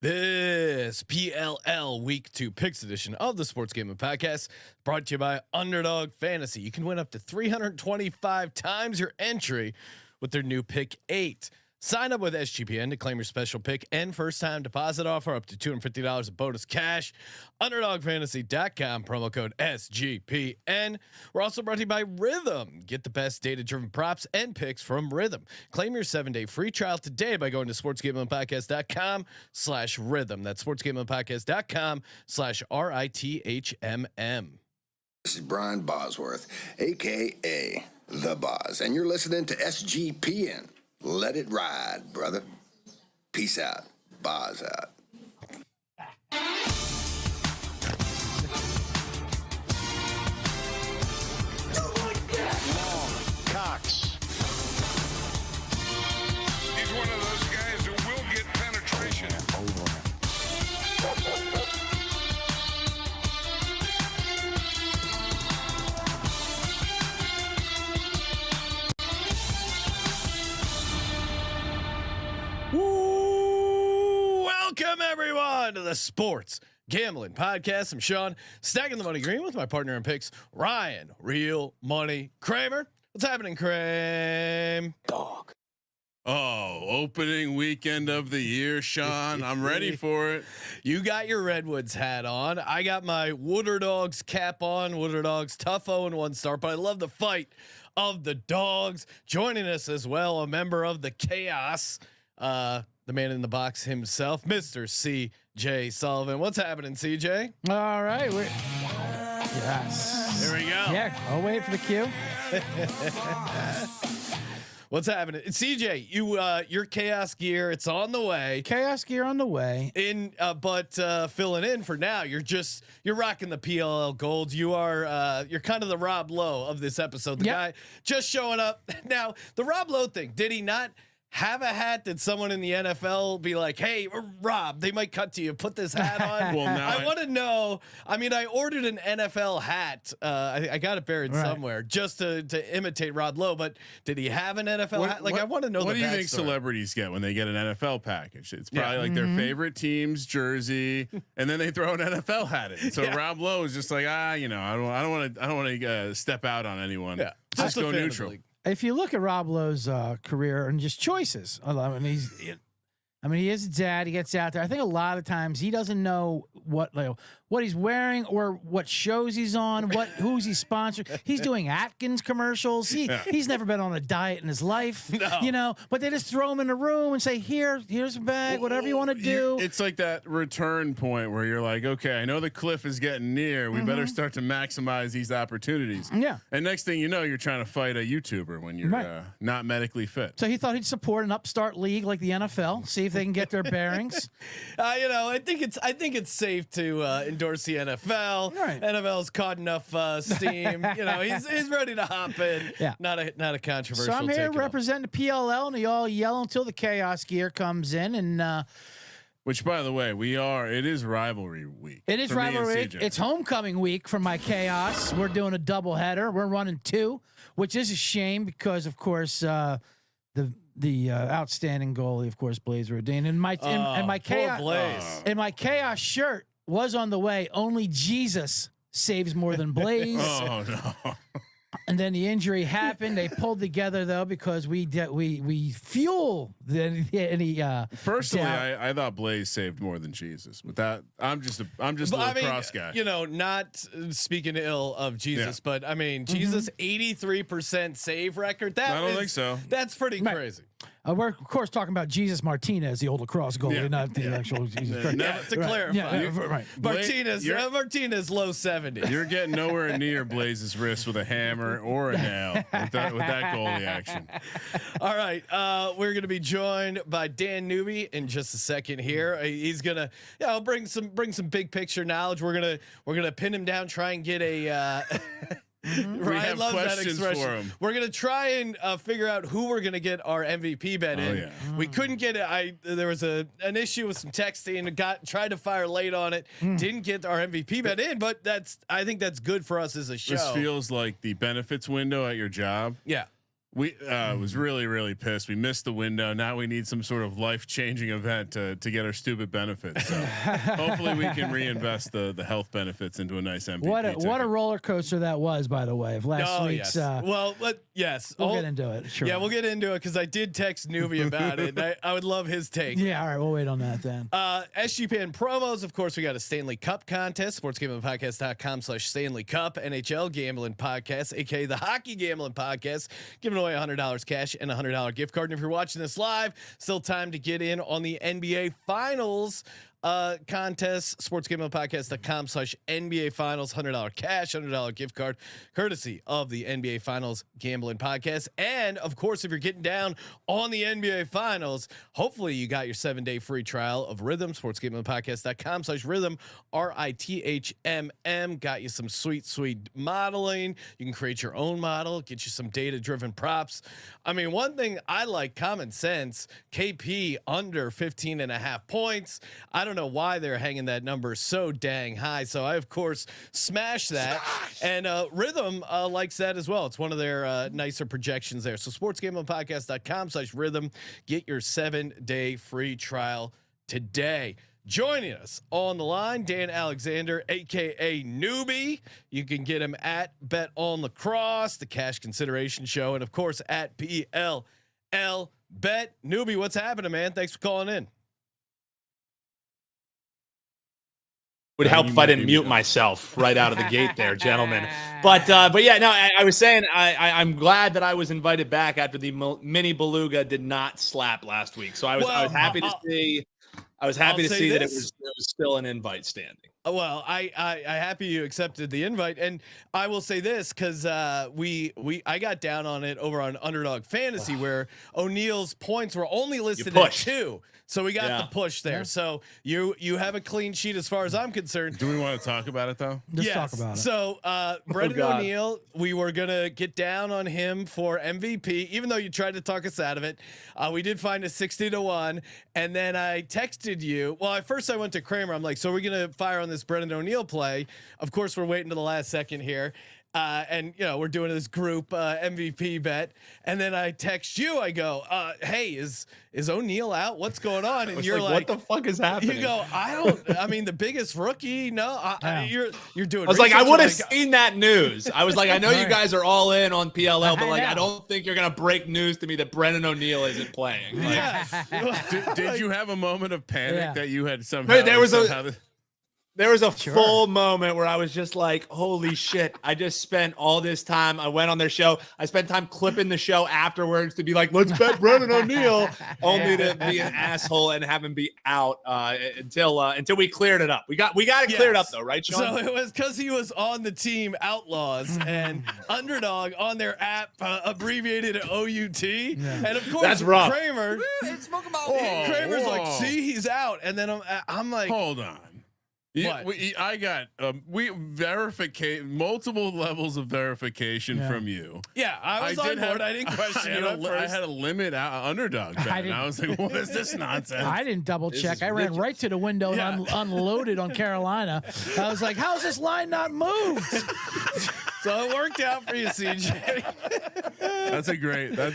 This PLL Week 2 Picks edition of the Sports Gambling Podcast brought to you by Underdog Fantasy. You can win up to 325 times your entry with their new Pick 8. Sign up with SGPN to claim your special pick and first time deposit offer up to $250 of bonus cash. UnderdogFantasy.com, promo code SGPN. We're also brought to you by Rhythm. Get the best data driven props and picks from Rhythm. Claim your 7-day free trial today by going to sportsgamblingpodcast.com/rhythm. That's sportsgamblingpodcast.com/RITHMM. This is Brian Bosworth, aka The Boz, and you're listening to SGPN. Let it ride, brother. Peace out. Boz out. Cox. He's one of those guys who will get penetration. Welcome everyone to the Sports Gambling Podcast. I'm Sean, stacking the money green with my partner in picks, Ryan, Real Money Kramer. What's happening, Kramer? Dog. Oh, opening weekend of the year, Sean. I'm ready for it. You got your Redwoods hat on. I got my Wooder Dogs cap on. Wooder Dogs tough 0-1 start, but I love the fight of the dogs. Joining us as well, a member of the Chaos, the man in the box himself, Mr. C.J. Sullivan. What's happening, C.J.? All right, yes. There we go. Yeah, I'll wait for the cue. What's happening, C.J.? Your Chaos gear, it's on the way. Chaos gear on the way. But filling in for now, you're rocking the PLL gold. You're kind of the Rob Lowe of this episode. The guy just showing up. Now, the Rob Lowe thing, did he not have a hat? Did someone in the NFL be like, "Hey, Rob, they might cut to you. Put this hat on." Well, now I want to know. I mean, I ordered an NFL hat. I got it buried somewhere just to imitate Rob Lowe. But did he have an NFL hat? Like, I want to know. What the do you think backstory. Celebrities get when they get an NFL package? It's probably like their favorite team's jersey, and then they throw an NFL hat in. So Rob Lowe is just like, I don't want to step out on anyone. Yeah, just go neutral. If you look at Rob Lowe's career and just choices, I mean, he is a dad. He gets out there. I think a lot of times he doesn't know what he's wearing or what shows he's on, who's he sponsored. He's doing Atkins commercials. He's never been on a diet in his life, but they just throw him in a room and say, here's a bag, whatever you want to do. It's like that return point where you're like, okay, I know the cliff is getting near. We better start to maximize these opportunities. Yeah. And next thing you know, you're trying to fight a YouTuber when you're not medically fit. So he thought he'd support an upstart league like the NFL, see if they can get their bearings. I think it's safe to endorse the NFL. Right. NFL's caught enough steam. He's ready to hop in. Yeah. Not a controversial. So I'm here take representing the PLL, and you all yell until the Chaos gear comes in, and Which, by the way, it is rivalry week. it is for me rivalry and week. CJ. It's homecoming week for my Chaos. We're doing a double header. We're running 2, which is a shame because, of course, the outstanding goalie, of course, Blaze Rodin, and my Chaos shirt was on the way. Only Jesus saves more than Blaze. Oh no! And then the injury happened. They pulled together though because we fuel any. Personally, doubt. I thought Blaze saved more than Jesus, but that I'm just a lacrosse guy. Not speaking ill of Jesus, but I mean, Jesus 83% save record. I don't think so. That's pretty crazy. We're of course talking about Jesus Martinez, the old lacrosse goalie, not the actual Jesus Christ. To clarify, Right. Martinez low 70s. You're getting nowhere near Blaze's wrist with a hammer or a nail with that goalie action. All right, we're gonna be joined by Dan Neuby in just a second here. He's gonna bring some big picture knowledge. We're gonna pin him down, try and get a. Ryan loves that expression. For we're gonna try and figure out who we're gonna get our MVP bet in. Yeah. We couldn't get it. There was an issue with some texting and tried to fire late on it. Didn't get our MVP bet in, but I think that's good for us as a show. This feels like the benefits window at your job. Yeah. We was really pissed. We missed the window. Now we need some sort of life-changing event to get our stupid benefits. So hopefully we can reinvest the health benefits into a nice MVP. What a roller coaster that was, by the way, of last week's. Yes. Yes, we'll get into it. Sure. Yeah, we'll get into it because I did text Neuby about it. I would love his take. Yeah, all right, we'll wait on that then. SGPN promos, of course, we got a Stanley Cup contest, sportsgamblingpodcast.com/Stanley Cup, NHL Gambling Podcast, aka the Hockey Gambling Podcast, giving away $100 cash and $100 gift card. And if you're watching this live, still time to get in on the NBA Finals contest, sportsgamblingpodcast.com/NBA Finals, $100 cash, $100 gift card, courtesy of the NBA Finals Gambling Podcast. And of course, if you're getting down on the NBA Finals, hopefully you got your 7-day free trial of Rhythm, sportsgamblingpodcast.com/Rhythm, RITHMM. Got you some sweet modeling. You can create your own model, get you some data-driven props. I mean, one thing I like, common sense, KP under 15.5 points. I don't know why they're hanging that number so dang high. So I, of course, smashed that. And Rhythm likes that as well. It's one of their nicer projections there. So sportsgamblingpodcast.com/Rhythm. Get your 7-day free trial today. Joining us on the line, Dan Alexander, aka Neuby. You can get him at Bet on Lacrosse, the Cash Consideration Show, and of course at PLL Bet. Neuby, what's happening, man? Thanks for calling in. Would help if I didn't mute myself right out of the gate there, gentlemen. But yeah, no, I was saying I'm glad that I was invited back after the mini beluga did not slap last week. So I was happy to see. I was happy to see that it was still an invite standing. Well, I happy you accepted the invite, and I will say this because I got down on it over on Underdog Fantasy where O'Neill's points were only listed at 2, so we got the push there. Yeah. So you have a clean sheet as far as I'm concerned. Do we want to talk about it though? Let's talk about it. So Brendan O'Neill, we were gonna get down on him for MVP, even though you tried to talk us out of it. We did find a 60-1, and then I texted you. Well, at first I went to Kramer. I'm like, so we're gonna fire on this Brendan O'Neill play. Of course, we're waiting to the last second here. And you know, we're doing this group MVP bet. And then I text you, I go, hey, is O'Neill out? What's going on? And you're like, what the fuck is happening? You go, I mean, the biggest rookie. No, you're doing. I was like, I would have seen that news. I was like, I know you guys are all in on PLL, but like, I don't think you're gonna break news to me that Brendan O'Neill isn't playing. Like, Yeah. Did you have a moment of panic that you had somehow? There was a full moment where I was just like, holy shit, I just spent all this time. I went on their show. I spent time clipping the show afterwards to be like, let's bet Brendan O'Neill, only to be an asshole and have him be out until we cleared it up. We got it cleared up though, right, Sean? So it was because he was on the team Outlaws and Underdog on their app, abbreviated OUT. Yeah. And of course, that's rough. Kramer. Kramer's like, see, he's out. And then I'm like, hold on. I got multiple levels of verification from you. Yeah, I was on board. I didn't question you at first. I had a limit Underdog bet, and I was like, what is this nonsense? I didn't double check. I ran right to the window and unloaded on Carolina. I was like, how's this line not moved? So it worked out for you, CJ. That's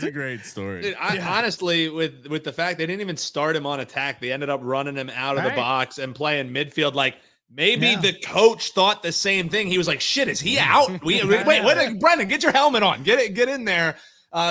a great story. Dude, honestly, with the fact they didn't even start him on attack, they ended up running him out of the box and playing midfield. Like maybe the coach thought the same thing. He was like, "Shit, is he out? Wait, Brendan, get your helmet on. Get in there."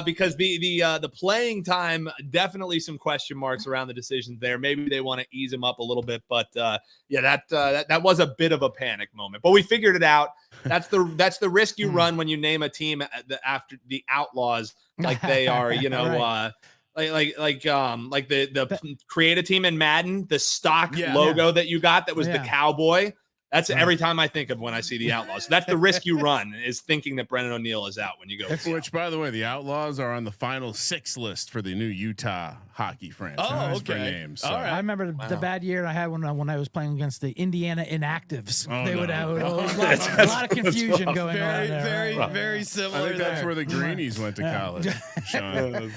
Because the playing time, definitely some question marks around the decisions there. Maybe they want to ease him up a little bit, but that was a bit of a panic moment. But we figured it out. That's the risk you run when you name a team after the Outlaws, like they are. You know, right. Like the create a team in Madden, the stock logo that you got that was the cowboy. That's every time I think of when I see the Outlaws. So that's the risk you run, is thinking that Brendan O'Neill is out when you go. Which, by the way, the Outlaws are on the final 6 list for the new Utah hockey franchise. Oh, okay. Names, so. All right. I remember the bad year I had when I was playing against the Indiana Inactives. They would have a lot of confusion going on there. Very similar. I think that's where the Greenies went to college. Sean.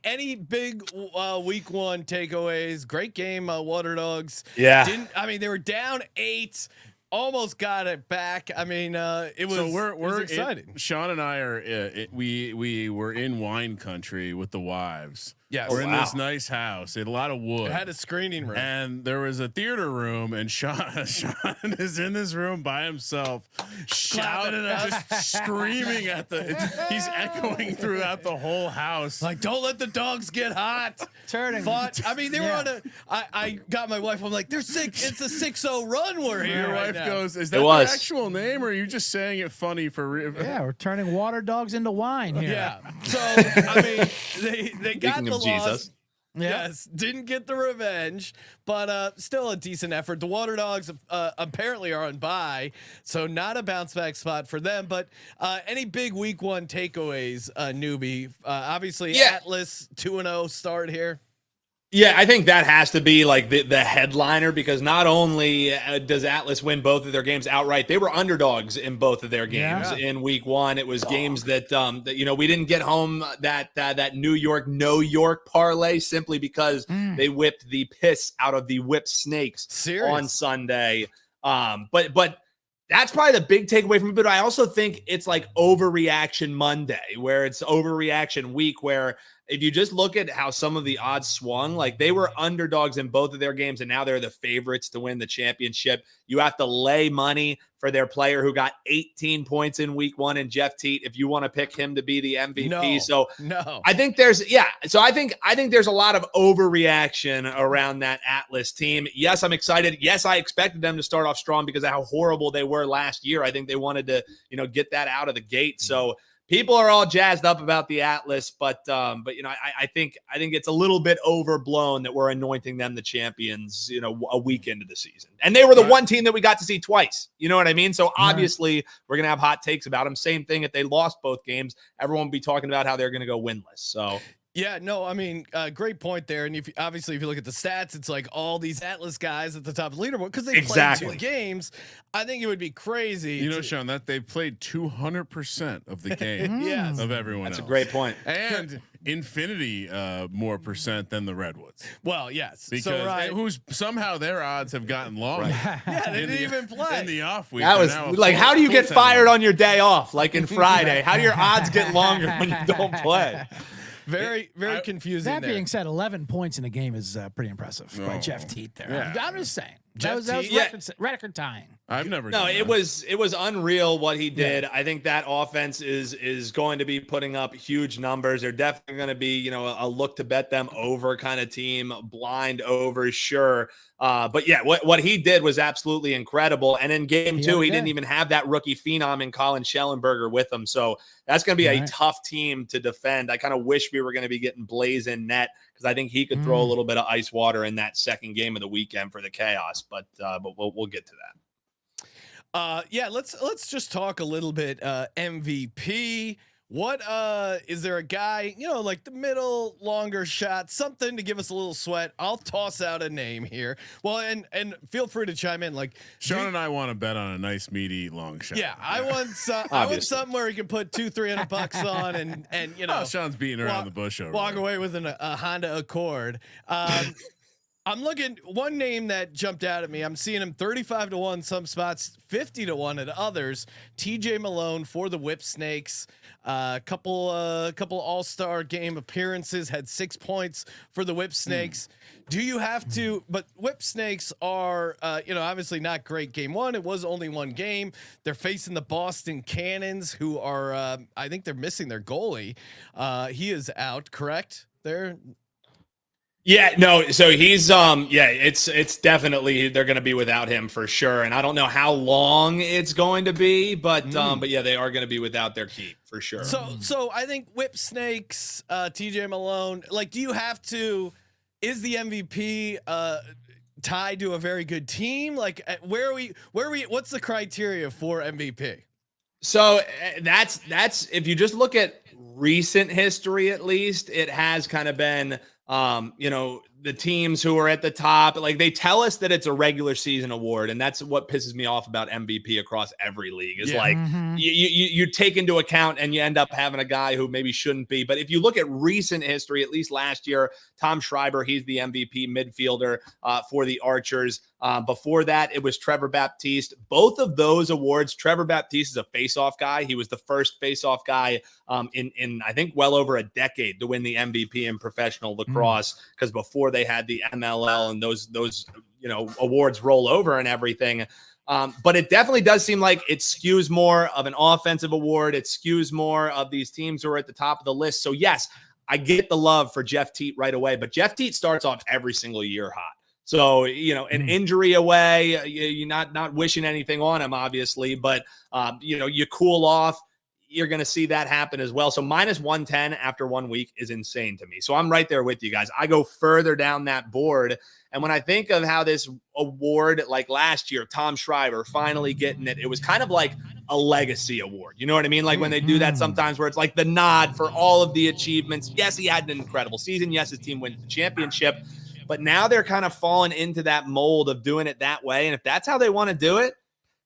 Any big week 1 takeaways? Great game, Water Dogs. Yeah. They were down 8 almost got it back. I mean, it was. So we're exciting. Sean and I are we were in wine country with the wives. Yes. We're in this nice house. It had a lot of wood. It had a screening room, and there was a theater room, and Sean is in this room by himself, shouting, just screaming at he's echoing throughout the whole house. Like, don't let the dogs get hot. Turning. I mean, they were on a. I got my wife. I'm like, it's a 6-0 run. We're here. Your right wife now. goes, "Is that the actual name, or are you just saying it funny for real?" Yeah, we're turning water dogs into wine here. Yeah. So I mean, they got Speaking the of loss. Jesus. Yes, didn't get the revenge, but still a decent effort. The Water Dogs apparently are on bye, so not a bounce back spot for them. But any big week 1 takeaways, Neuby? Obviously, Atlas 2-0 start here. Yeah, I think that has to be like the headliner, because not only does Atlas win both of their games outright, they were underdogs in both of their games in week 1. It was games that we didn't get home that New York no York parlay simply because they whipped the piss out of the Whipsnakes on Sunday. But that's probably the big takeaway from it. But I also think it's like overreaction Monday, where it's overreaction week, where if you just look at how some of the odds swung, like they were underdogs in both of their games, and now they're the favorites to win the championship. You have to lay money for their player who got 18 points in week 1, and Jeff Teat, if you want to pick him to be the MVP. No. I think I think there's a lot of overreaction around that Atlas team. Yes, I'm excited. Yes, I expected them to start off strong because of how horrible they were last year. I think they wanted to, get that out of the gate. So people are all jazzed up about the Atlas, but I think it's a little bit overblown that we're anointing them the champions, a week into the season. And they were the one team that we got to see twice. You know what I mean? So obviously we're going to have hot takes about them. Same thing if they lost both games, everyone will be talking about how they're going to go winless. So yeah, no, I mean, great point there. And if you look at the stats, it's like all these Atlas guys at the top of the leaderboard because they played 2 games. I think it would be crazy. Sean, that they've played 200% of the game of everyone else. That's a great point. And infinity more percent than the Redwoods. Well, yes. Because who's somehow their odds have gotten longer. Yeah, they didn't even play. In the off week. That was like, how do you get fired on your day off? Like in Friday, how do your odds get longer when you don't play? Very confusing. That being said, 11 points in a game is pretty impressive by Jeff Teat there. Yeah. I'm just saying. That was record tying. I've never. No, it was unreal what he did. Yeah. I think that offense is going to be putting up huge numbers. They're definitely going to be, a look to bet them over kind of team, blind over, sure. But yeah, what he did was absolutely incredible. And in game 2, he didn't even have that rookie phenom in Colin Schellenberger with him. So that's going to be a tough team to defend. I kind of wish we were going to be getting Blaze in net, because I think he could throw a little bit of ice water in that second game of the weekend for the Chaos. But we'll get to that. Let's just talk a little bit MVP. What is there a guy, like the middle, longer shot, something to give us a little sweat? I'll toss out a name here. Well, and feel free to chime in. Like Sean and I want to bet on a nice meaty long shot. Yeah, I want something where he can put $200-$300 on and Sean's beating around the bush over walk away with a Honda Accord. I'm looking, one name that jumped out at me. I'm seeing him 35-1 some spots, 50-1 at others. TJ Malone for the Whipsnakes. Couple All-Star game appearances, had 6 points for the Whipsnakes. Do you have to? But Whipsnakes are, obviously not great. Game 1, it was only 1 game. They're facing the Boston Cannons, who are, I think they're missing their goalie. He is out, correct? Yeah, no. So he's it's definitely they're going to be without him for sure, and I don't know how long it's going to be, but yeah, they are going to be without their keep for sure. So I think Whipsnakes, TJ Malone, like, do you have to? Is the MVP tied to a very good team? Like, where are we? What's the criteria for MVP? So that's if you just look at recent history, at least it has kind of been. the teams who are at the top, like they tell us that it's a regular season award, and that's what pisses me off about MVP across every league is like you take into account and you end up having a guy who maybe shouldn't be. But if you look at recent history, at least last year, Tom Schreiber, he's the MVP midfielder for the Archers. Before that, it was Trevor Baptiste. Both of those awards, Trevor Baptiste is a face-off guy. He was the first face-off guy in I think well over a decade to win the MVP in professional lacrosse, because before they had the MLL and those awards roll over and everything. But it definitely does seem like it skews more of an offensive award. It skews more of these teams who are at the top of the list. So yes, I get the love for Jeff Teat right away, but Jeff Teat starts off every single year hot. So, an injury away, you're not wishing anything on him, obviously, but, you cool off, you're going to see that happen as well. So -110 after 1 week is insane to me. So I'm right there with you guys. I go further down that board. And when I think of how this award, like last year, Tom Schreiber finally getting it, it was kind of like a legacy award. You know what I mean? Like when they do that sometimes where it's like the nod for all of the achievements. Yes, he had an incredible season. Yes, his team wins the championship. But now they're kind of falling into that mold of doing it that way. And if that's how they want to do it,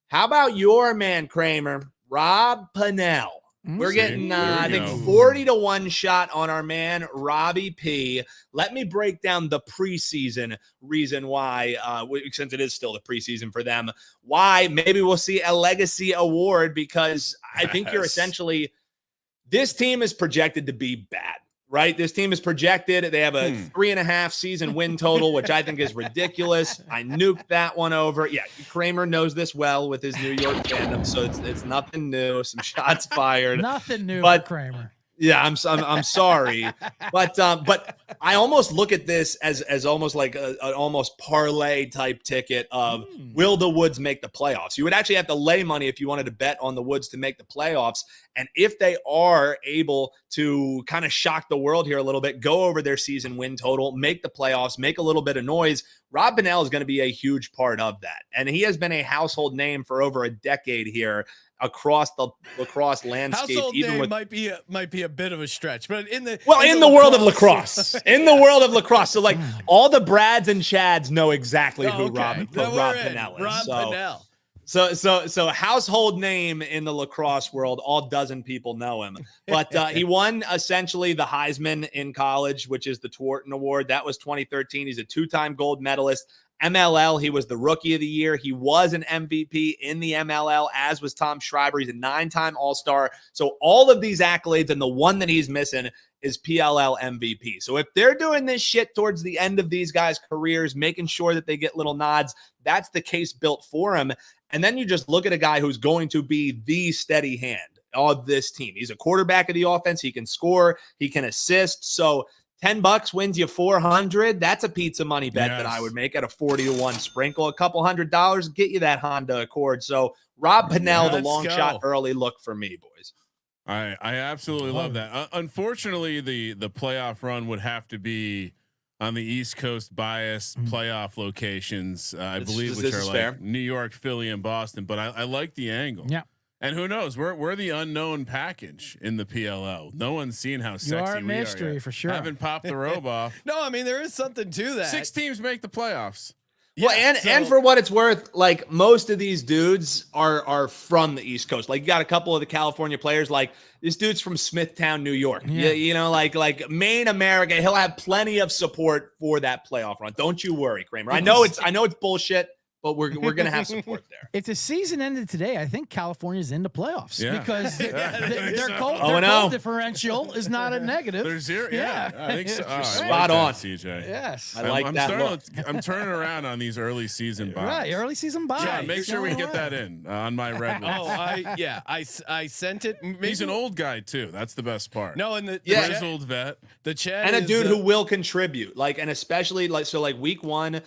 how about your man, Kramer, Rob Pennell? We're getting, I think, 40-1 shot on our man, Robbie P. Let me break down the preseason reason why, since it is still the preseason for them, why maybe we'll see a legacy award, because I think you're essentially, this team is projected to be bad. Right? This team is projected. They have a 3.5 season win total, which I think is ridiculous. I nuked that one over. Yeah, Kramer knows this well with his New York fandom, so it's nothing new. Some shots fired. Nothing new for Kramer. Yeah, I'm sorry, but I almost look at this as almost like an almost parlay type ticket of will the Woods make the playoffs? You would actually have to lay money if you wanted to bet on the Woods to make the playoffs, and if they are able to kind of shock the world here a little bit, go over their season win total, make the playoffs, make a little bit of noise, Rob Pennell is going to be a huge part of that, and he has been a household name for over a decade here across the lacrosse landscape. Household even name with might be a bit of a stretch, but in the world of lacrosse, in the world of lacrosse, so like all the Brads and Chads know exactly who Rob Pennell is. Rob Pennell. So household name in the lacrosse world, all dozen people know him. But he won essentially the Heisman in college, which is the Twarton Award. That was 2013. He's a 2-time gold medalist. MLL, he was the Rookie of the Year. He was an MVP in the MLL, as was Tom Schreiber. He's a 9-time All-Star. So all of these accolades, and the one that he's missing is PLL MVP. So if they're doing this shit towards the end of these guys' careers, making sure that they get little nods, that's the case built for him. And then you just look at a guy who's going to be the steady hand of this team. He's a quarterback of the offense. He can score. He can assist. So $10 wins you $400. That's a pizza money bet that I would make at a 40-1 sprinkle. A couple $100 get you that Honda Accord. So Rob Pennell, the long shot early look for me, boys. I absolutely love that. Unfortunately, the playoff run would have to be on the East Coast bias playoff locations, I believe, which are like fair. New York, Philly, and Boston. But I like the angle. Yeah. And who knows? We're the unknown package in the PLL. No one's seen how sexy we are. Mystery for sure. Haven't popped the robe off. No, I mean there is something to that. 6 teams make the playoffs. Well, and for what it's worth, like most of these dudes are from the East Coast. Like you got a couple of the California players, like this dude's from Smithtown, New York. Yeah. You know, like Maine, America. He'll have plenty of support for that playoff run. Don't you worry, Kramer. I know it's bullshit, but we're gonna have support there. If the season ended today, I think California's in the playoffs because their goal differential is not a negative. They're 0. Yeah, I think so. Spot on, CJ. Yes, I like that. I'm turning around on these early season buys. Right, early season buys. Yeah, make sure we get that in on my Redwoods. I sent it. Maybe. He's an old guy too. That's the best part. No, and the grizzled vet, the chat, and a dude who will contribute. Like, and especially like week 1.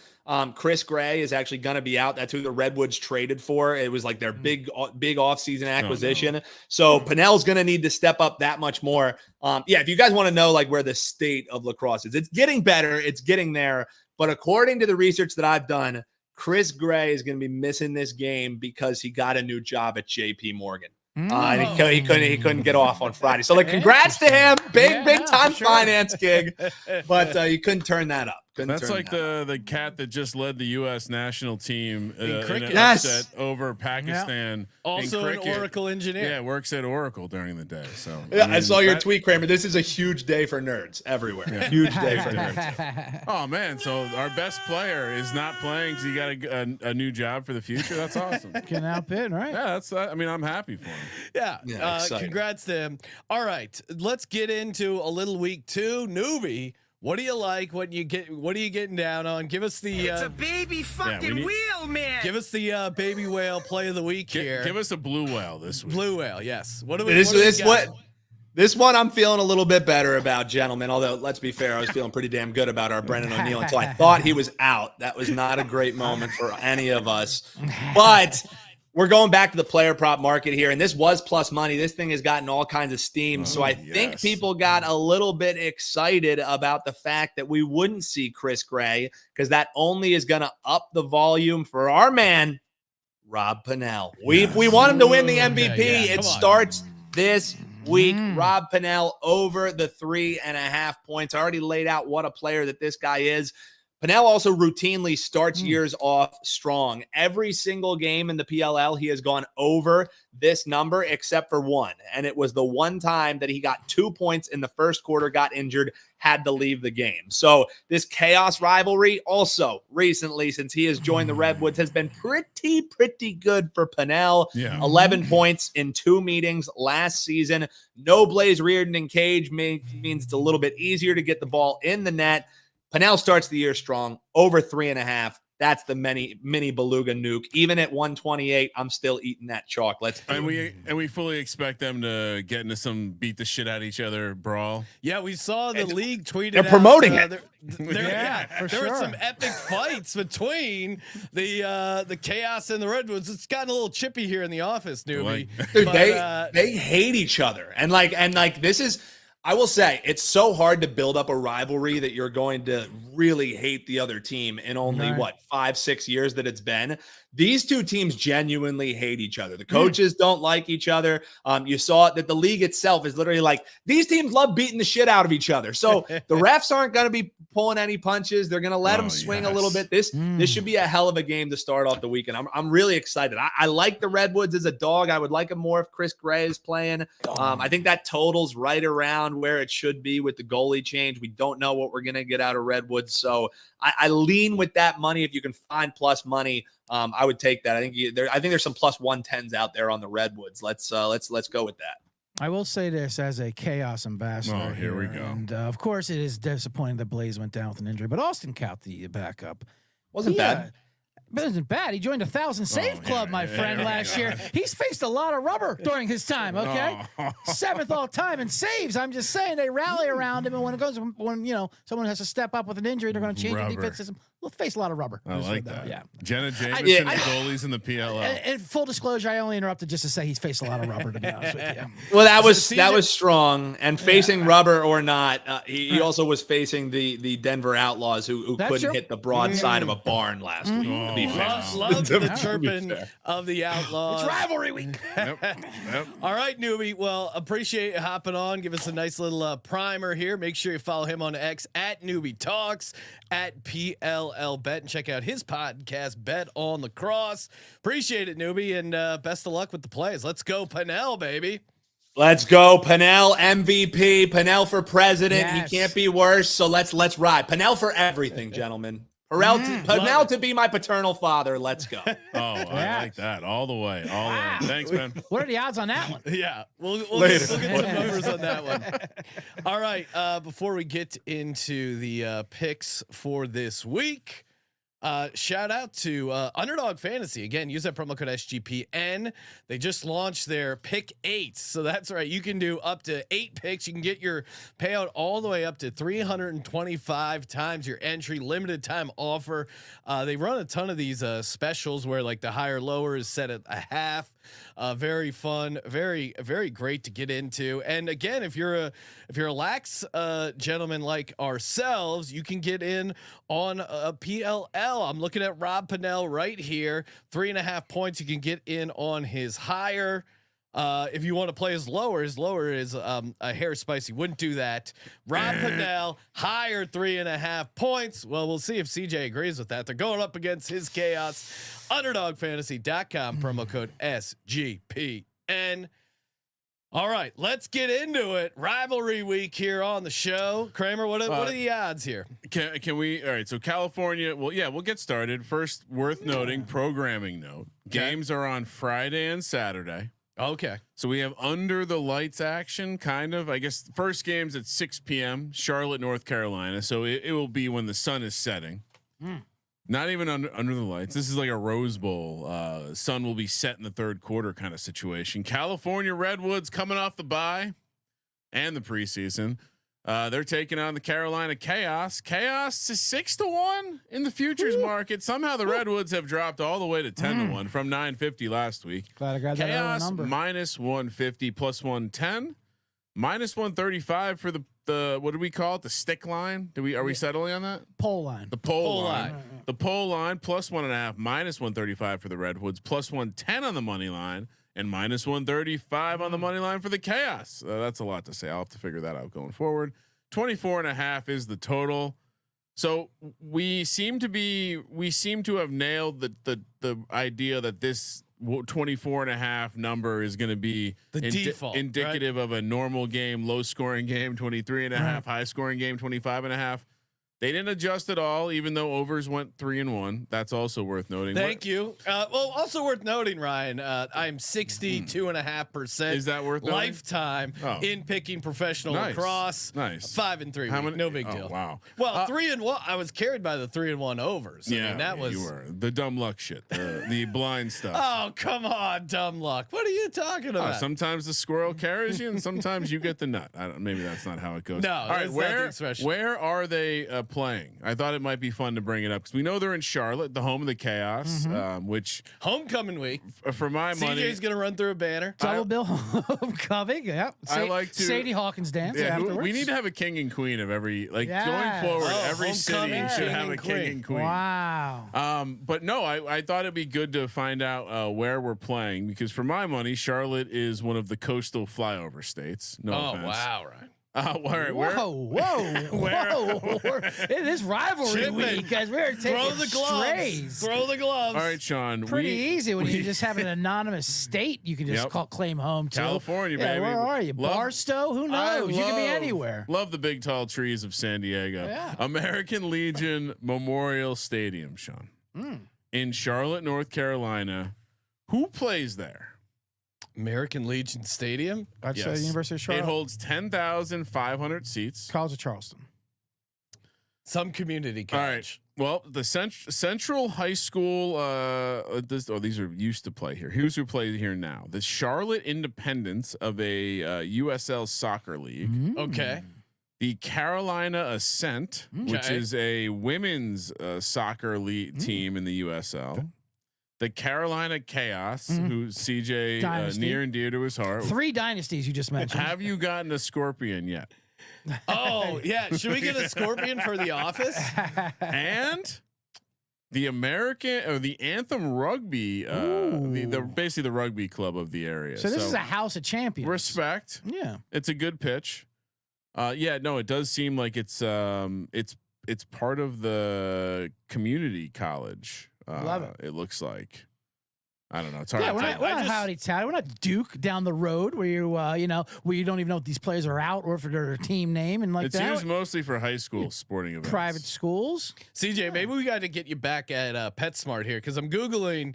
Chris Gray is actually going to be out. That's who the Redwoods traded for. It was like their big offseason acquisition. So Pennell's going to need to step up that much more. If you guys want to know like where the state of lacrosse is, it's getting better. It's getting there. But according to the research that I've done, Chris Gray is going to be missing this game because he got a new job at JP Morgan. And he couldn't get off on Friday. So like, congrats to him. Big time finance gig, but you couldn't turn that up. That's like the cat that just led the U.S. national team in an Yes. upset over Pakistan. Also an Oracle engineer. Yeah, works at Oracle during the day. So yeah, I saw your tweet, Kramer. This is a huge day for nerds everywhere. Yeah. Huge day for nerds. Oh man, so our best player is not playing because he got a new job for the future. That's awesome. Can outbid, right? Yeah, that's. I mean, I'm happy for him. Yeah, congrats to him. All right, let's get into a little week 2. Newbie, what do you like? What are you getting down on? Give us the. It's a baby fucking whale, man. Give us the baby whale play of the week here. Give us a blue whale this week. Blue whale, yes. What do we? This one I'm feeling a little bit better about, gentlemen. Although, let's be fair, I was feeling pretty damn good about our Brendan O'Neill until I thought he was out. That was not a great moment for any of us. But we're going back to the player prop market here, and this was plus money. This thing has gotten all kinds of steam. So I think people got a little bit excited about the fact that we wouldn't see Chris Gray, because that only is going to up the volume for our man, Rob Pennell. If we want him to win the MVP, it starts this week. Rob Pennell over the 3.5 points. I already laid out what a player that this guy is. Pennell also routinely starts years off strong. Every single game in the PLL, he has gone over this number except for one. And it was the one time that he got 2 points in the first quarter, got injured, had to leave the game. So this chaos rivalry also recently, since he has joined the Redwoods, has been pretty good for Pennell. 11 points in 2 meetings last season. No Blaze Reardon and Cage means it's a little bit easier to get the ball in the net. Pennell starts the year strong, over 3.5. That's the mini beluga nuke. Even at 128, I'm still eating that chalk. We fully expect them to get into some beat the shit out of each other brawl. Yeah, we saw the league tweeted. They're promoting it. There were some epic fights between the Chaos and the Redwoods. It's gotten a little chippy here in the office, Newby. Dude, they hate each other, and this is. I will say it's so hard to build up a rivalry that you're going to really hate the other team in only 5-6 years that it's been. These two teams genuinely hate each other. The coaches don't like each other. You saw that the league itself is literally like, these teams love beating the shit out of each other. So the refs aren't going to be pulling any punches. They're going to let them swing a little bit. This should be a hell of a game to start off the weekend. I'm really excited. I like the Redwoods as a dog. I would like him more if Chris Gray is playing. I think that total's right around where it should be with the goalie change. We don't know what we're going to get out of Redwoods. So I lean with that money. If you can find plus money, I would take that. I think there's some plus 110s out there on the Redwoods. Let's go with that. I will say this as a chaos ambassador. Oh, here we go. And of course, it is disappointing that Blaze went down with an injury, but Austin Kaut, the backup, wasn't bad. But it wasn't bad. He joined 1,000 save club, my friend, last year. He's faced a lot of rubber during his time. Okay, 7th all time in saves. I'm just saying they rally around him, and when someone has to step up with an injury, they're going to change the defense system. We'll face a lot of rubber. I like that. Yeah. Jenna Jameson and goalies in the PLL. And full disclosure, I only interrupted just to say he's faced a lot of rubber, to be honest with you. Well, that was strong. And facing rubber or not, he also was facing the Denver Outlaws who couldn't hit the broadside of a barn last week. To be fair. Love the chirping of the Outlaws. It's rivalry week. Yep. All right, Newby. Well, appreciate you hopping on. Give us a nice little primer here. Make sure you follow him on X at NeubyTalks, at PLL Bet, and check out his podcast, Bet on Lacrosse. Appreciate it, Newby, and best of luck with the plays. Let's go, Pennell, baby. Let's go, Pennell MVP, Pennell for president. Yes. He can't be worse. So let's ride. Pennell for everything, gentlemen. Pennell to be my paternal father. Let's go. I like that all the way. Thanks, man. What are the odds on that one? Yeah, we'll get some numbers on that one. All right, before we get into the picks for this week, shout out to Underdog Fantasy. Again, use that promo code SGPN. They just launched their pick 8. So that's right. You can do up to 8 picks. You can get your payout all the way up to 325 times your entry. Limited time offer. They run a ton of these specials where like the higher lower is set at a half. Very fun, very, very great to get into. And again, if you're a lax gentleman like ourselves, you can get in on a PLL. I'm looking at Rob Pennell right here, 3.5 points. You can get in on his higher. If you want to play his lower is a hair spicy. Wouldn't do that. Rob Pinnell, higher 3.5 points. Well, we'll see if CJ agrees with that. They're going up against his chaos. UnderdogFantasy.com, promo code SGPN. All right, let's get into it. Rivalry week here on the show. Kramer, what are the odds here? Can we? All right, so California. Well, yeah, we'll get started. First, worth noting, programming note: games are on Friday and Saturday. Okay, so we have under the lights action, kind of. I guess the first game's at 6 p.m. Charlotte, North Carolina. So it will be when the sun is setting. Not even under the lights. This is like a Rose Bowl. Sun will be set in the third quarter kind of situation. California Redwoods coming off the bye and the preseason. They're taking on the Carolina Chaos. Chaos is 6-1 in the futures market. Somehow the Redwoods have dropped all the way to 10-1 from 950 last week. Glad I got that Chaos number. minus 150 plus 110, minus 135 for the what do we call it? The stick line? Are we settling on that? Pole line. The pole line. The pole line plus 1.5, minus 135 for the Redwoods, plus 110 on the money line, and minus 135 on the money line for the Chaos. That's a lot to say. I'll have to figure that out going forward. 24.5 is the total. So we seem to have nailed the idea that this 24.5 number is going to be the default, indicative of a normal game, low scoring game, 23.5, high scoring game, 25.5. They didn't adjust at all, even though overs went 3-1. That's also worth noting. Thank you. Well, also worth noting, Ryan. I'm 62.5%. Is that worth lifetime in picking professional lacrosse? Nice. 5-3. How many? No big deal. Wow. Well, 3-1. I was carried by the 3-1 overs. Yeah, I mean, that was you were the dumb luck shit, the blind stuff. Oh, come on, dumb luck. What are you talking about? Sometimes the squirrel carries you, and sometimes you get the nut. Maybe that's not how it goes. No. All right. Where are they playing? I thought it might be fun to bring it up because we know they're in Charlotte, the home of the Chaos, which homecoming week for my money. CJ's gonna run through a banner. Double bill homecoming. Yep. I like to Sadie Hawkins dance. Yeah, afterwards. we need to have a king and queen of every going forward. Every city should have a king and queen. Wow. But no, I thought it'd be good to find out where we're playing because for my money, Charlotte is one of the coastal flyover states. No offense. Wow, right. Whoa! It is rivalry week, guys. We're taking Throw the gloves. All right, Sean. Pretty easy when you just have an anonymous state. You can just claim home to California, baby. Where are you, Barstow? Who knows? You can be anywhere. Love the big tall trees of San Diego. Yeah. American Legion Memorial Stadium, Sean, in Charlotte, North Carolina. Who plays there? American Legion Stadium. I'd say University of Charlotte. It holds 10,500 seats. College of Charleston. Some community college. All right. Well, the Central High School. These are used to play here. Here's who plays here now. The Charlotte Independents of a USL soccer league. Okay. The Carolina Ascent, which is a women's soccer league team in the USL. Okay. The Carolina Chaos, who CJ near and dear to his heart. 3 dynasties you just mentioned. Have you gotten a Scorpion yet? Oh yeah, should we get a Scorpion for the office? And the American or the Anthem Rugby, basically the rugby club of the area. So this is a house of champions. Respect. Yeah, it's a good pitch. No, it does seem like it's part of the community college. Love it. It looks like. I don't know. It's hard. Yeah, we're not Howdy Towdy. We're not Duke down the road where you where you don't even know if these players are out or if they're their team name and it's used mostly for high school sporting events. Private schools. CJ, maybe we got to get you back at PetSmart here because I'm googling.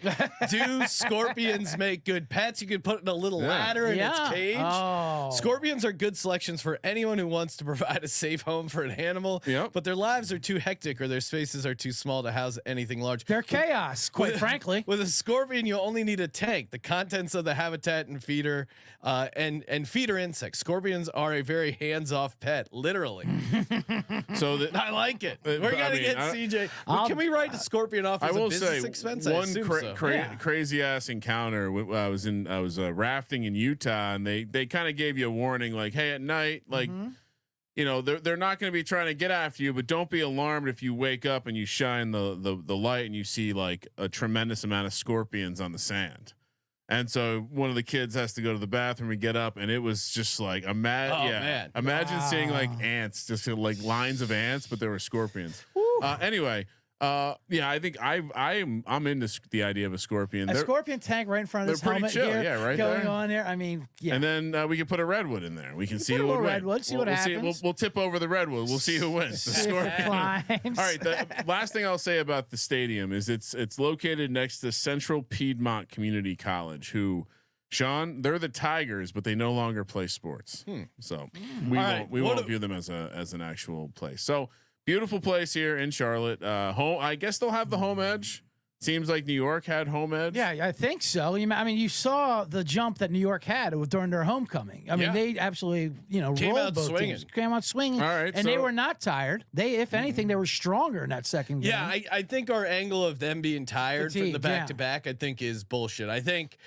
Do scorpions make good pets? You could put in a little ladder in its cage. Oh. Scorpions are good selections for anyone who wants to provide a safe home for an animal. Yep. But their lives are too hectic or their spaces are too small to house anything large. They're chaos, quite frankly. With a scorpion, you only need a tank. The contents of the habitat and feeder and feeder insects. Scorpions are a very hands-off pet, literally. So I like it. We're gonna get CJ. Can we write the scorpion off as a business expense? One crazy ass encounter. I was rafting in Utah, and they kind of gave you a warning, like, hey, at night, like. They're not going to be trying to get after you, but don't be alarmed if you wake up and you shine the light and you see like a tremendous amount of scorpions on the sand. And so one of the kids has to go to the bathroom and get up, and it was just like man. Imagine seeing like ants, just like lines of ants, but there were scorpions. Anyway, I think I'm into the idea of a scorpion. A scorpion tank right in front of this helmet chill, here, right going there. on here. I mean, yeah. And then we can put a redwood in there. We can see who would win. Redwood, see what happens. We'll tip over the redwood. We'll see who wins. The scorpion. All right. The last thing I'll say about the stadium is it's located next to Central Piedmont Community College, who, Sean, they're the Tigers, but they no longer play sports. So we won't view them as an actual place. So beautiful place here in Charlotte. Home. I guess they'll have the home edge. Seems like New York had home edge. Yeah, I think so. I mean, you saw the jump that New York had during their homecoming. I mean, they absolutely, came out both swinging. Teams. Came out swinging. All right, and they were not tired. They, if anything, they were stronger in that second game. Yeah, I think our angle of them being tired from the back-to-back, I think, is bullshit. I think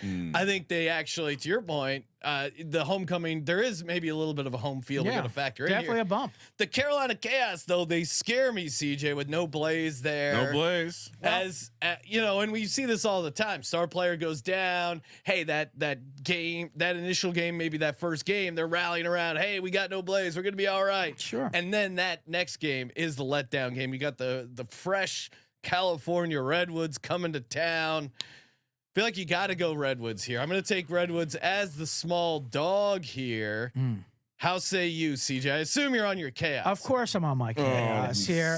they actually, to your point, the homecoming, there is maybe a little bit of a home field we got to factor in. Definitely here. a bump. The Carolina Chaos, though, they scare me, CJ, with no Blaze there. No Blaze. As and we see this all the time. Star player goes down. Hey, that game, that initial game, maybe that first game, they're rallying around. Hey, we got no Blaze. We're gonna be all right. Sure. And then that next game is the letdown game. You got the fresh California Redwoods coming to town. Feel like you got to go Redwoods here. I'm going to take Redwoods as the small dog here. How say you, CJ? I assume you're on your Chaos. Of course, I'm on my Chaos here.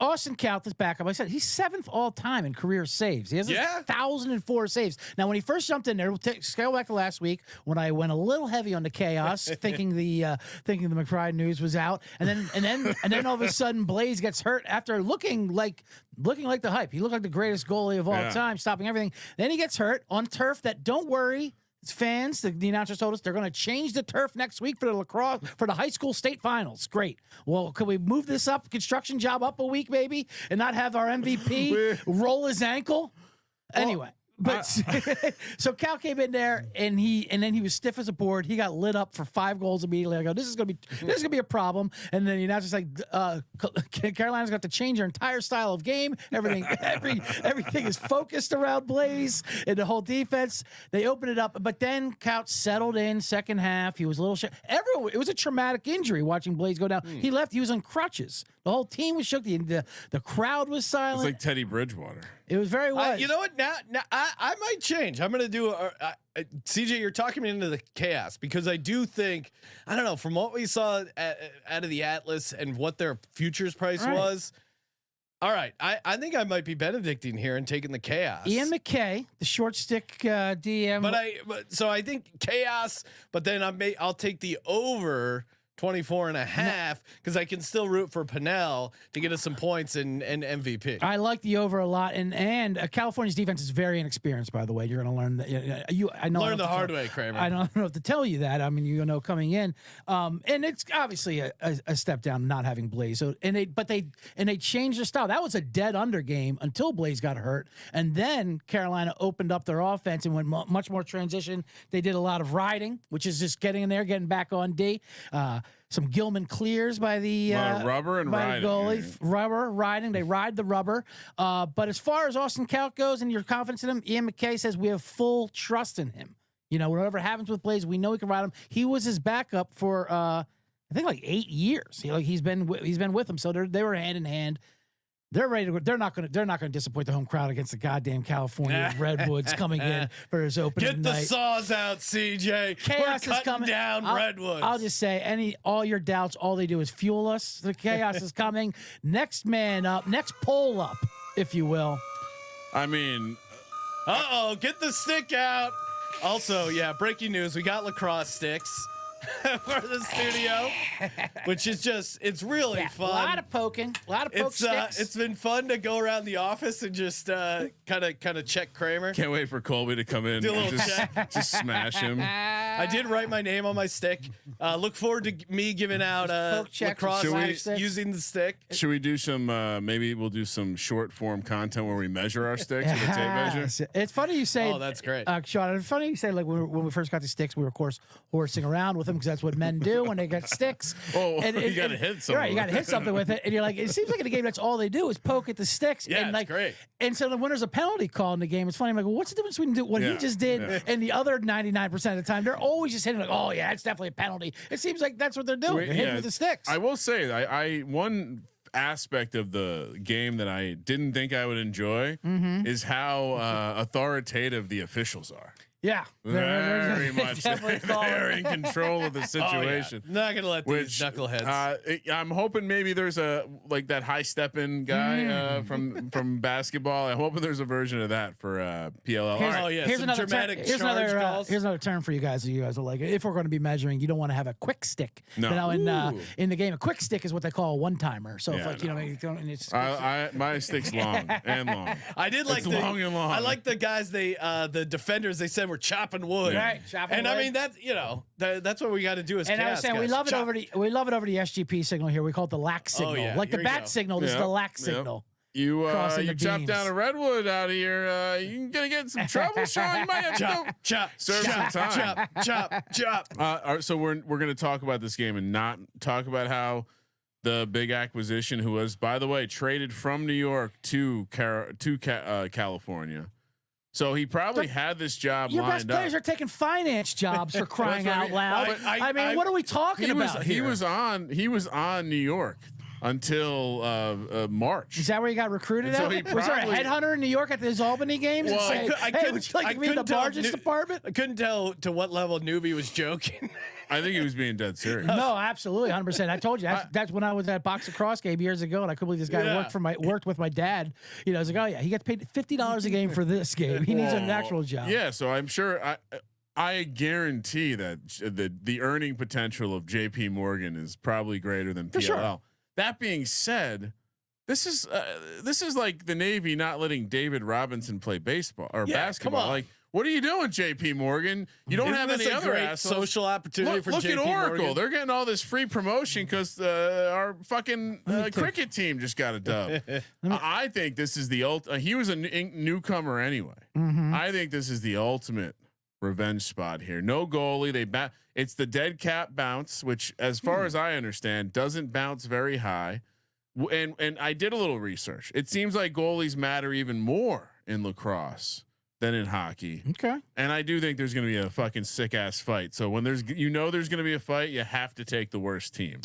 Austin Count, this backup. I said he's 7th all time in career saves. He has 1,004 saves. Now, when he first jumped in there, we'll scale back to last week when I went a little heavy on the Chaos, thinking the McBride news was out, and then all of a sudden Blaze gets hurt after looking like the hype. He looked like the greatest goalie of all time, stopping everything. Then he gets hurt on turf that, don't worry, fans, the announcers told us they're going to change the turf next week for the lacrosse, for the high school state finals. Great. Well, could we move this construction job up a week maybe and not have our MVP roll his ankle? Anyway. But so Cal came in there and then he was stiff as a board. He got lit up for 5 goals immediately. I go, this is gonna be a problem. And then the announcer's like, Carolina's got to change their entire style of game. Everything is focused around Blaze and the whole defense. They opened it up, but then Couch settled in second half. He was a little it was a traumatic injury watching Blaze go down. He left. He was on crutches. The whole team was shook. The crowd was silent. It's like Teddy Bridgewater. It was very wise. You know what? Now I might change. I'm going to do CJ, you're talking me into the Chaos because I do think, I don't know, from what we saw out of the Atlas and what their futures price was. All right. I think I might be Benedictine here and taking the Chaos. Ian McKay, the short stick DM. So I think Chaos, but then I'll take the over 24.5 because I can still root for Pinnell to get us some points and MVP. I like the over a lot, and California's defense is very inexperienced. By the way, you're going to learn that. I know. Learn the hard way, Kramer. I don't know if to tell you that. I mean, coming in, and it's obviously a step down not having Blaze. So they changed their style. That was a dead under game until Blaze got hurt, and then Carolina opened up their offense and went much more transition. They did a lot of riding, which is just getting in there, getting back on D. Some Gilman clears by the rubber and riding. Goalie. Rubber riding. They ride the rubber. But as far as Austin Couch goes and your confidence in him, Ian McKay says we have full trust in him. Whatever happens with Blaze, we know we can ride him. He was his backup for I think like 8 years. He's been with him, so they were hand in hand. They're ready to. They're not going to disappoint the home crowd against the goddamn California Redwoods coming in for his opening night. Get the saws out, CJ. Chaos We're is coming down. Redwoods. I'll just say, all your doubts, all they do is fuel us. The Chaos is coming. Next man up, next pole up, if you will. I mean, get the stick out. Also, breaking news: we got lacrosse sticks for the studio, which is it's really fun. A lot of poking, sticks. It's been fun to go around the office and just kind of check Kramer. Can't wait for Colby to come in Do a little just smash him. I did write my name on my stick. Look forward to me giving out lacrosse using the stick. Should we do some? Maybe we'll do some short form content where we measure our sticks with a tape measure. It's funny you say. Oh, that's great, Sean. It's funny you say like when we first got the sticks, we were of course horsing around with them because that's what men do when they get sticks. Oh, you got to hit something. Right, you got to hit something with it, and you're like, it seems like in a game that's all they do is poke at the sticks. Yeah, and like, great. And so when there's a penalty call in the game, it's funny. I'm like, well, what's the difference between what he just did and the other 99% of the time? They're always just hitting like, oh yeah, it's definitely a penalty. It seems like that's what they're doing. They're hitting with the sticks. I will say, I one aspect of the game that I didn't think I would enjoy is how authoritative the officials are. Yeah, very much. They're in control of the situation. Oh, yeah. Not gonna let these knuckleheads. I'm hoping maybe there's a like that high stepping guy from basketball. I'm hoping there's a version of that for PLL. Here's another dramatic here's another term for you guys. You guys are like, if we're going to be measuring, you don't want to have a quick stick. No. You know, in the game, a quick stick is what they call a one timer. So if like and it's my stick's long and long. I did like long and long. I like the guys. The defenders. They said we're chopping wood, right? Chopping wood. I mean that's that's what we got to do as chaos. And I was saying we love it over the SGP signal here. We call it the lack signal, like the bat signal. This is the lack signal. You chop down a redwood out here. You're gonna get in some trouble, Sean. You might have to serve some time. Chop. So we're gonna talk about this game and not talk about how the big acquisition, who was, by the way, traded from New York to California. So he probably had this job lined up. Your best players are taking finance jobs for crying out loud. I mean, what are we talking about here? He was on New York until March. Is that where he got recruited at? Was there a headhunter in New York at his Albany games? Well, I couldn't the Barges department? I couldn't tell to what level Neuby was joking. I think he was being dead serious. No, absolutely, 100%. I told you that's when I was at Box Lacrosse game years ago, and I couldn't believe this guy worked with my dad. You know, I was like, oh yeah, he gets paid $50 a game for this game. He needs an actual job. Yeah, so I'm sure I guarantee that the earning potential of JP Morgan is probably greater than PLL. Sure. That being said, this is like the Navy not letting David Robinson play baseball or basketball. Like, what are you doing, JP Morgan? You don't have any other assholes. Social opportunity for look JP at Oracle. Morgan. They're getting all this free promotion because our fucking cricket team just got a dub. I think this is the he was a newcomer anyway. I think this is the ultimate revenge spot here. No goalie. It's the dead cap bounce, which, as far as I understand, doesn't bounce very high. And I did a little research. It seems like goalies matter even more in lacrosse than in hockey. Okay. And I do think there's going to be a fucking sick ass fight. So when there's going to be a fight, you have to take the worst team.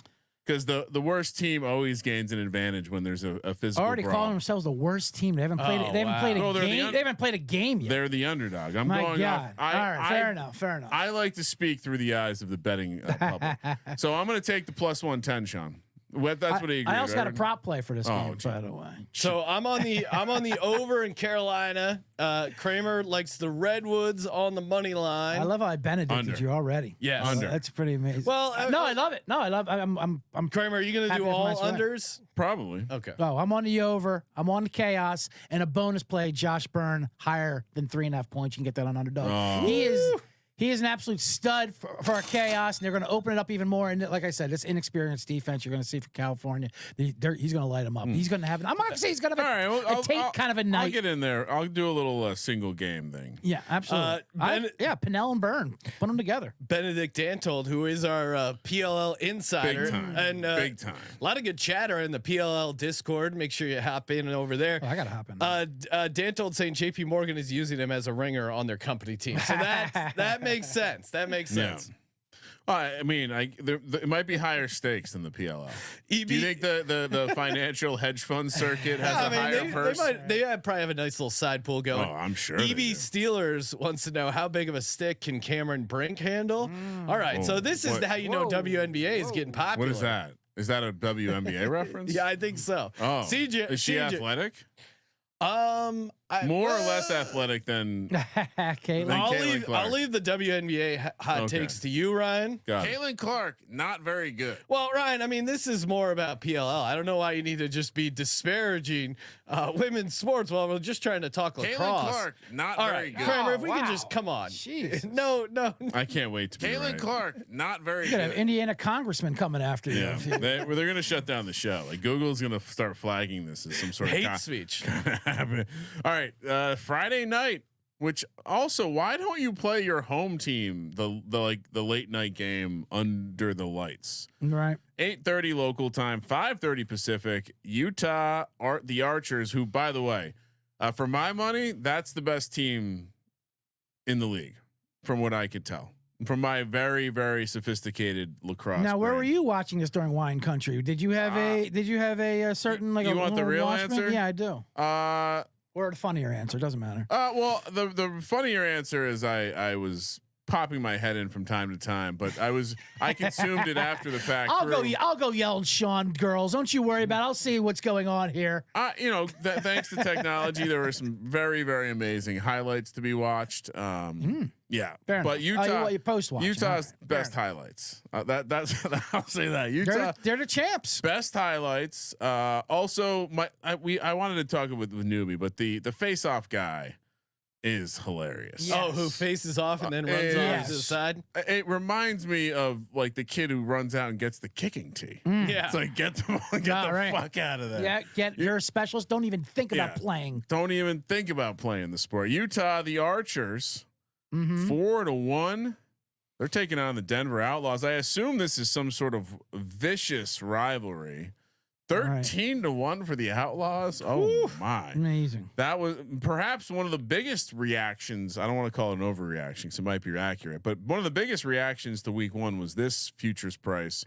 Because the worst team always gains an advantage when there's a physical. Already calling themselves the worst team. They haven't played. They haven't played a game. They haven't played a game yet. They're the underdog. All right, fair enough. I like to speak through the eyes of the betting public. So I'm going to take the +110, Sean. That's what he agreed. I also got a prop play for this game, by the way. So I'm on the over in Carolina. Kramer likes the Redwoods on the money line. I love how I benedicted you already. Yes, under. That's pretty amazing. Well, no, I love it. No, I love. I'm Kramer. Are you going to do all unders? Probably. Okay. Oh, I'm on the over. I'm on the chaos and a bonus play. Josh Byrne higher than 3.5 points. You can get that on underdog. Oh. He is an absolute stud for our chaos, and they're going to open it up even more. And like I said, this inexperienced defense you're going to see for California, he's going to light them up. He's going to have. I'm not going to say he's going to have a Tate kind of a night. I'll get in there. I'll do a little single game thing. Yeah, absolutely. Pinnell and Byrne, put them together. Benedict Dantold, who is our PLL insider, big time. A lot of good chatter in the PLL Discord. Make sure you hop in over there. Oh, I got to hop in. Dantold saying JP Morgan is using him as a ringer on their company team. So that makes sense. That makes sense. I mean, it might be higher stakes than the PLL. Do you think the financial hedge fund circuit has a higher purse? They probably have a nice little side pool going. Oh, I'm sure. EB Steelers wants to know how big of a stick can Cameron Brink handle. All right, so this is how you know WNBA is getting popular. What is that? Is that a WNBA reference? Yeah, I think so. Oh, CJ, is she athletic? More or less athletic than Caitlin. I'll leave the WNBA hot takes to you, Ryan. Caitlin Clark, not very good. Well, Ryan, I mean, this is more about PLL. I don't know why you need to just be disparaging women's sports while we're just trying to talk lacrosse. Caitlin Clark, not very good. Kramer, if we can just come on. Jeez. No. I can't wait to be Caitlin Clark, not very You good. have Indiana congressman coming after you. Yeah, they're going to shut down the show. Like Google's going to start flagging this as some sort of hate speech. All right, Friday night. Which also, why don't you play your home team the late night game under the lights? Right. 8:30 local time, 5:30 Pacific. Utah the Archers, who, by the way, for my money, that's the best team in the league, from what I could tell. From my very, very sophisticated lacrosse. Now, where were you watching this during Wine Country? Did you have a certain like? You want the real answer? Yeah, I do. Or the funnier answer, doesn't matter. Well, the funnier answer is I was popping my head in from time to time, but I consumed it after the fact. I'll go yell at Sean, girls. Don't you worry about it. I'll see what's going on here. Thanks to technology, there were some very, very amazing highlights to be watched. Yeah, but Utah, you post watch. Utah's best highlights. That's I'll say that Utah. They're the champs. Best highlights. Also, I wanted to talk with Neuby, but the face-off guy is hilarious. Yes. Oh, who faces off and then runs off to the side? It reminds me of like the kid who runs out and gets the kicking tee. Yeah, it's like get the fuck out of there. Yeah, you're a specialist. Don't even think about playing. Don't even think about playing the sport. Utah, the Archers, 4-1. They're taking on the Denver Outlaws. I assume this is some sort of vicious rivalry. 13-1 for the Outlaws. Oh my! Amazing. That was perhaps one of the biggest reactions. I don't want to call it an overreaction because it might be accurate, but one of the biggest reactions to week one was this futures price.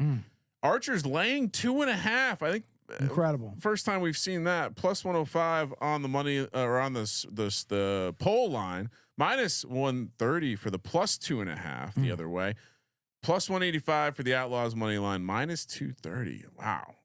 Archers laying 2.5. I think incredible. First time we've seen that. Plus 105 on the money or on the pole line. Minus 130 for the plus 2.5 the other way. Plus 185 for the Outlaws money line. Minus 230. Wow.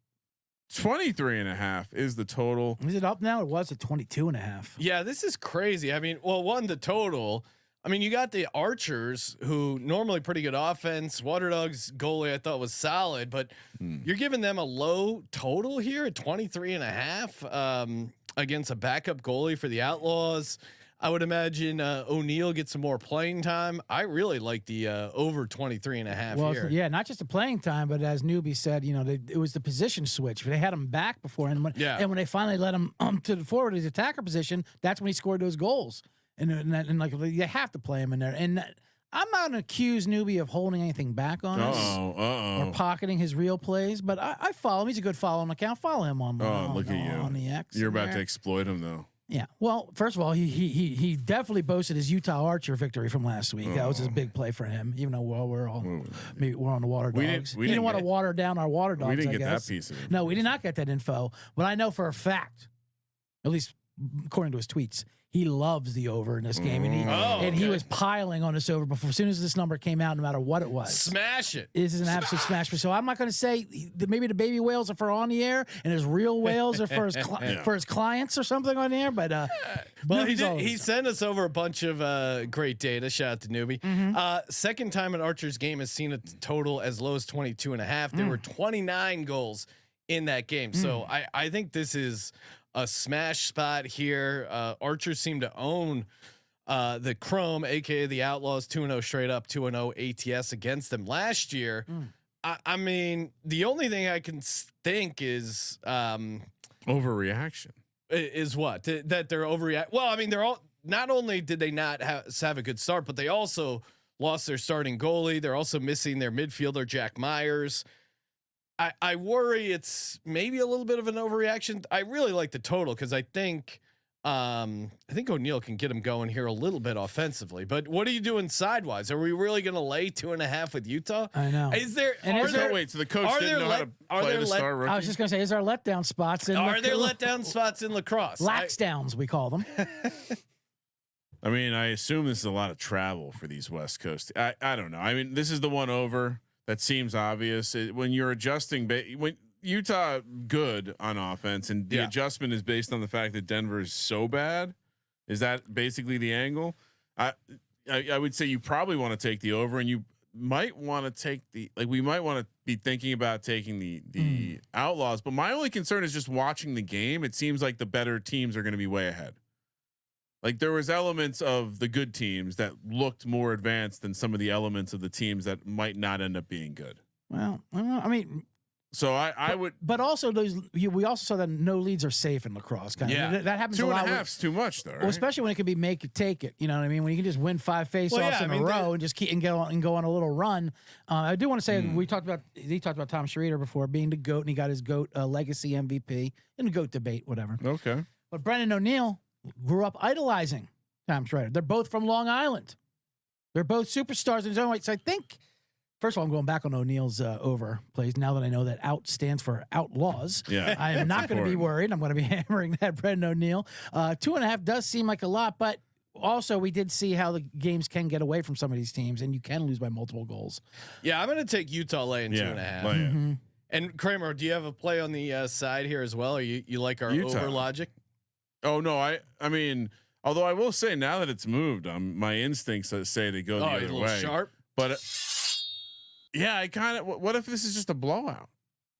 23.5 is the total. Is it up now? It was at 22.5. Yeah, this is crazy. I mean, the total. I mean, you got the Archers, who normally pretty good offense. Water Dogs goalie I thought was solid, but you're giving them a low total here at 23.5 against a backup goalie for the Outlaws. I would imagine O'Neal gets some more playing time. I really like the over 23.5 here. Yeah, not just the playing time, but as Neuby said, it was the position switch. They had him back before, and when they finally let him to the forward, his attacker position, that's when he scored those goals. And like you have to play him in there. And I'm not going to accuse Neuby of holding anything back on us or pocketing his real plays, but I follow him. He's a good follow on account. Follow him on the X. You're about to exploit him though. Yeah. Well, first of all, he definitely boasted his Utah Archer victory from last week. That was his big play for him. Even though we're on the Water Dogs. He didn't want to water down our Water Dogs. We didn't get that piece of it. No, we did not get that info. But I know for a fact, at least according to his tweets, he loves the over in this game, and he was piling on this over before. As soon as this number came out, no matter what it was, smash it. This is an absolute smash. So I'm not going to say maybe the baby whales are for on the air and his real whales are for his for his clients or something on the air. But well, he sent us over a bunch of great data. Shout out to Neuby. Second time an Archers game has seen a total as low as 22.5. There were 29 goals in that game. So I think this is a smash spot here. Archers seem to own the Chrome, aka the Outlaws, 2-0 straight up, 2-0 ATS against them last year. I mean, the only thing I can think is overreaction. Is what that they're overreact. Well, I mean, they're all. Not only did they not have a good start, but they also lost their starting goalie. They're also missing their midfielder Jack Myers. I worry it's maybe a little bit of an overreaction. I really like the total because I think O'Neal can get him going here a little bit offensively. But what are you doing sidewise? Are we really going to lay 2.5 with Utah? I know. Is there? Wait, so the coach didn't know how to play the star rookie? I was just going to say, is there letdown spots in? Are there letdown spots in lacrosse? Lax downs, we call them. I mean, I assume this is a lot of travel for these West Coast. I don't know. I mean, this is the one over. That seems obvious when you're adjusting. When Utah good on offense, and the adjustment is based on the fact that Denver is so bad. Is that basically the angle? I would say you probably want to take the over, and you might want to take we might want to be thinking about taking the Outlaws. But my only concern is just watching the game. It seems like the better teams are going to be way ahead. Like there was elements of the good teams that looked more advanced than some of the elements of the teams that might not end up being good. Well, I mean, so I would, but also we also saw that no leads are safe in lacrosse. That happens a lot. 2.5's too much though. Right? Well, especially when it can be make it take it. You know what I mean? When you can just win 5 faceoffs in a row and just keep and go on a little run. I do want to say he talked about Tom Schrader before being the GOAT, and he got his GOAT legacy MVP in the GOAT debate, whatever. Okay. But Brendan O'Neill grew up idolizing Tom Schrader. They're both from Long Island. They're both superstars in his own way. So I think, first of all, I'm going back on O'Neill's over plays now that I know that out stands for Outlaws. Yeah, I am not going to be worried. I'm going to be hammering that Brendan O'Neill. 2.5 does seem like a lot, but also we did see how the games can get away from some of these teams, and you can lose by multiple goals. Yeah, I'm going to take Utah laying 2.5. And Kramer, do you have a play on the side here as well? Or you like our Utah. over logic? Oh no, I mean, although I will say now that it's moved, my instincts say to go the other way. Sharp, but yeah, I kind of. What if this is just a blowout,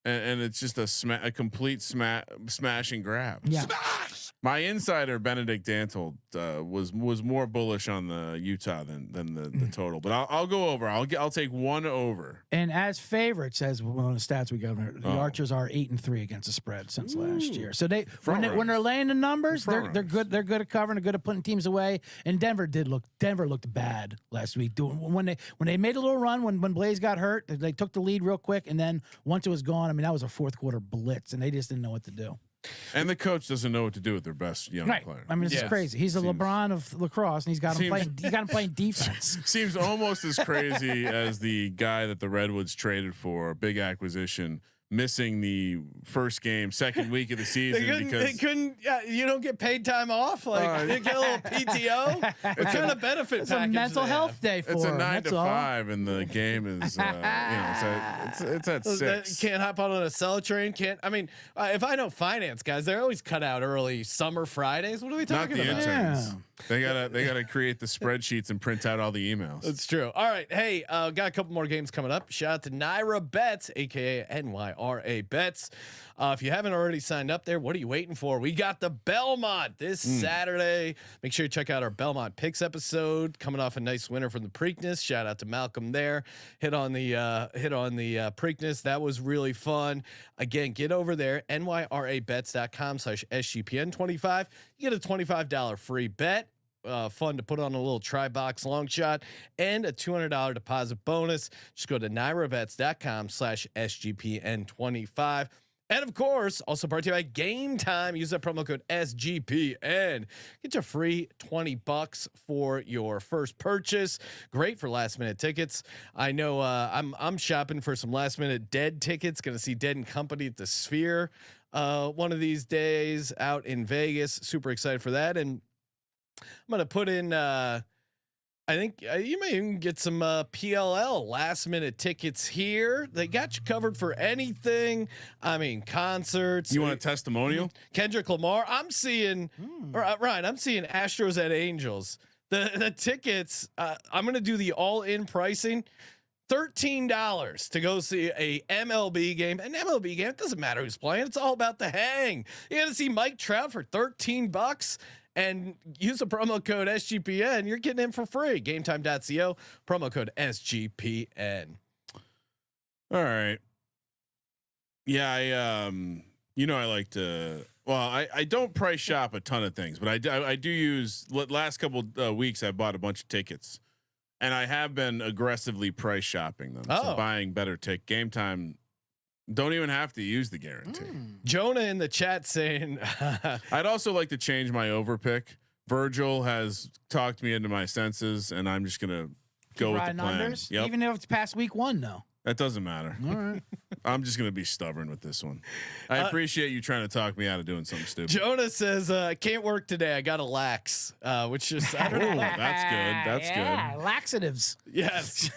and it's just a complete smash and grab? Yeah. Smash! My insider Benedict Dantold was more bullish on the Utah than the total, but I'll go over. I'll take one over. And as favorites, as one of the stats we go, the Archers are 8-3 against the spread since last year. So when they're laying the numbers, they're good. They're good at covering. They're good at putting teams away. And Denver looked bad last week. When they made a little run when Blaze got hurt, they took the lead real quick, and then once it was gone, I mean that was a fourth quarter blitz, and they just didn't know what to do. And the coach doesn't know what to do with their best young player. I mean, it's crazy. He's the LeBron of lacrosse, and he's got him playing defense. Seems almost as crazy as the guy that the Redwoods traded for, big acquisition, missing the first game, second week of the season they couldn't. Yeah, you don't get paid time off. Like you get a little PTO. What kind of benefit it's package? A mental health day for it's him. A 9 to 5, and the game is it's at 6. Can't hop on a Acela train. Can't. I mean, if I know finance guys, they're always cut out early summer Fridays. What are we talking about? Not the interns. Yeah. They gotta create the spreadsheets and print out all the emails. That's true. All right. Hey, got a couple more games coming up. Shout out to Naira Bets, aka NYRA Bets. If you haven't already signed up there, what are you waiting for? We got the Belmont this Saturday. Make sure you check out our Belmont Picks episode. Coming off a nice winner from the Preakness. Shout out to Malcolm there. Hit on the Preakness. That was really fun. Again, get over there, nyrabets.com/SGPN25. You get a $25 free bet. Fun to put on a little try box long shot and a $200 deposit bonus. Just go to nyrabets.com/SGPN25. And of course, also brought to you by Game Time. Use that promo code SGPN. Get your free $20 for your first purchase. Great for last minute tickets. I know I'm shopping for some last minute Dead tickets. Going to see Dead and Company at the Sphere one of these days out in Vegas. Super excited for that. And I'm going to put in I think you may even get some PLL last minute tickets here. They got you covered for anything. I mean, concerts. You want a testimonial? Kendrick Lamar. I'm seeing Ryan. I'm seeing Astros at Angels. The tickets. I'm gonna do the all in pricing. $13 to go see a MLB game. An MLB game. It doesn't matter who's playing. It's all about the hang. You got to see Mike Trout for $13. And use the promo code SGPN. You're getting in for free. GameTime.co. Promo code SGPN. All right. Yeah, I like to. Well, I don't price shop a ton of things, but I do use. Last couple weeks, I bought a bunch of tickets, and I have been aggressively price shopping them. So buying better Game Time. Don't even have to use the guarantee. Jonah in the chat saying, I'd also like to change my overpick. Virgil has talked me into my senses, and I'm just gonna go with the plan. Yep. Even if it's past week 1, though. That doesn't matter. All right. I'm just gonna be stubborn with this one. I appreciate you trying to talk me out of doing something stupid. Jonah says, "Can't work today. I got a lax," which is I don't know. That's good. That's good. Laxatives. Yes.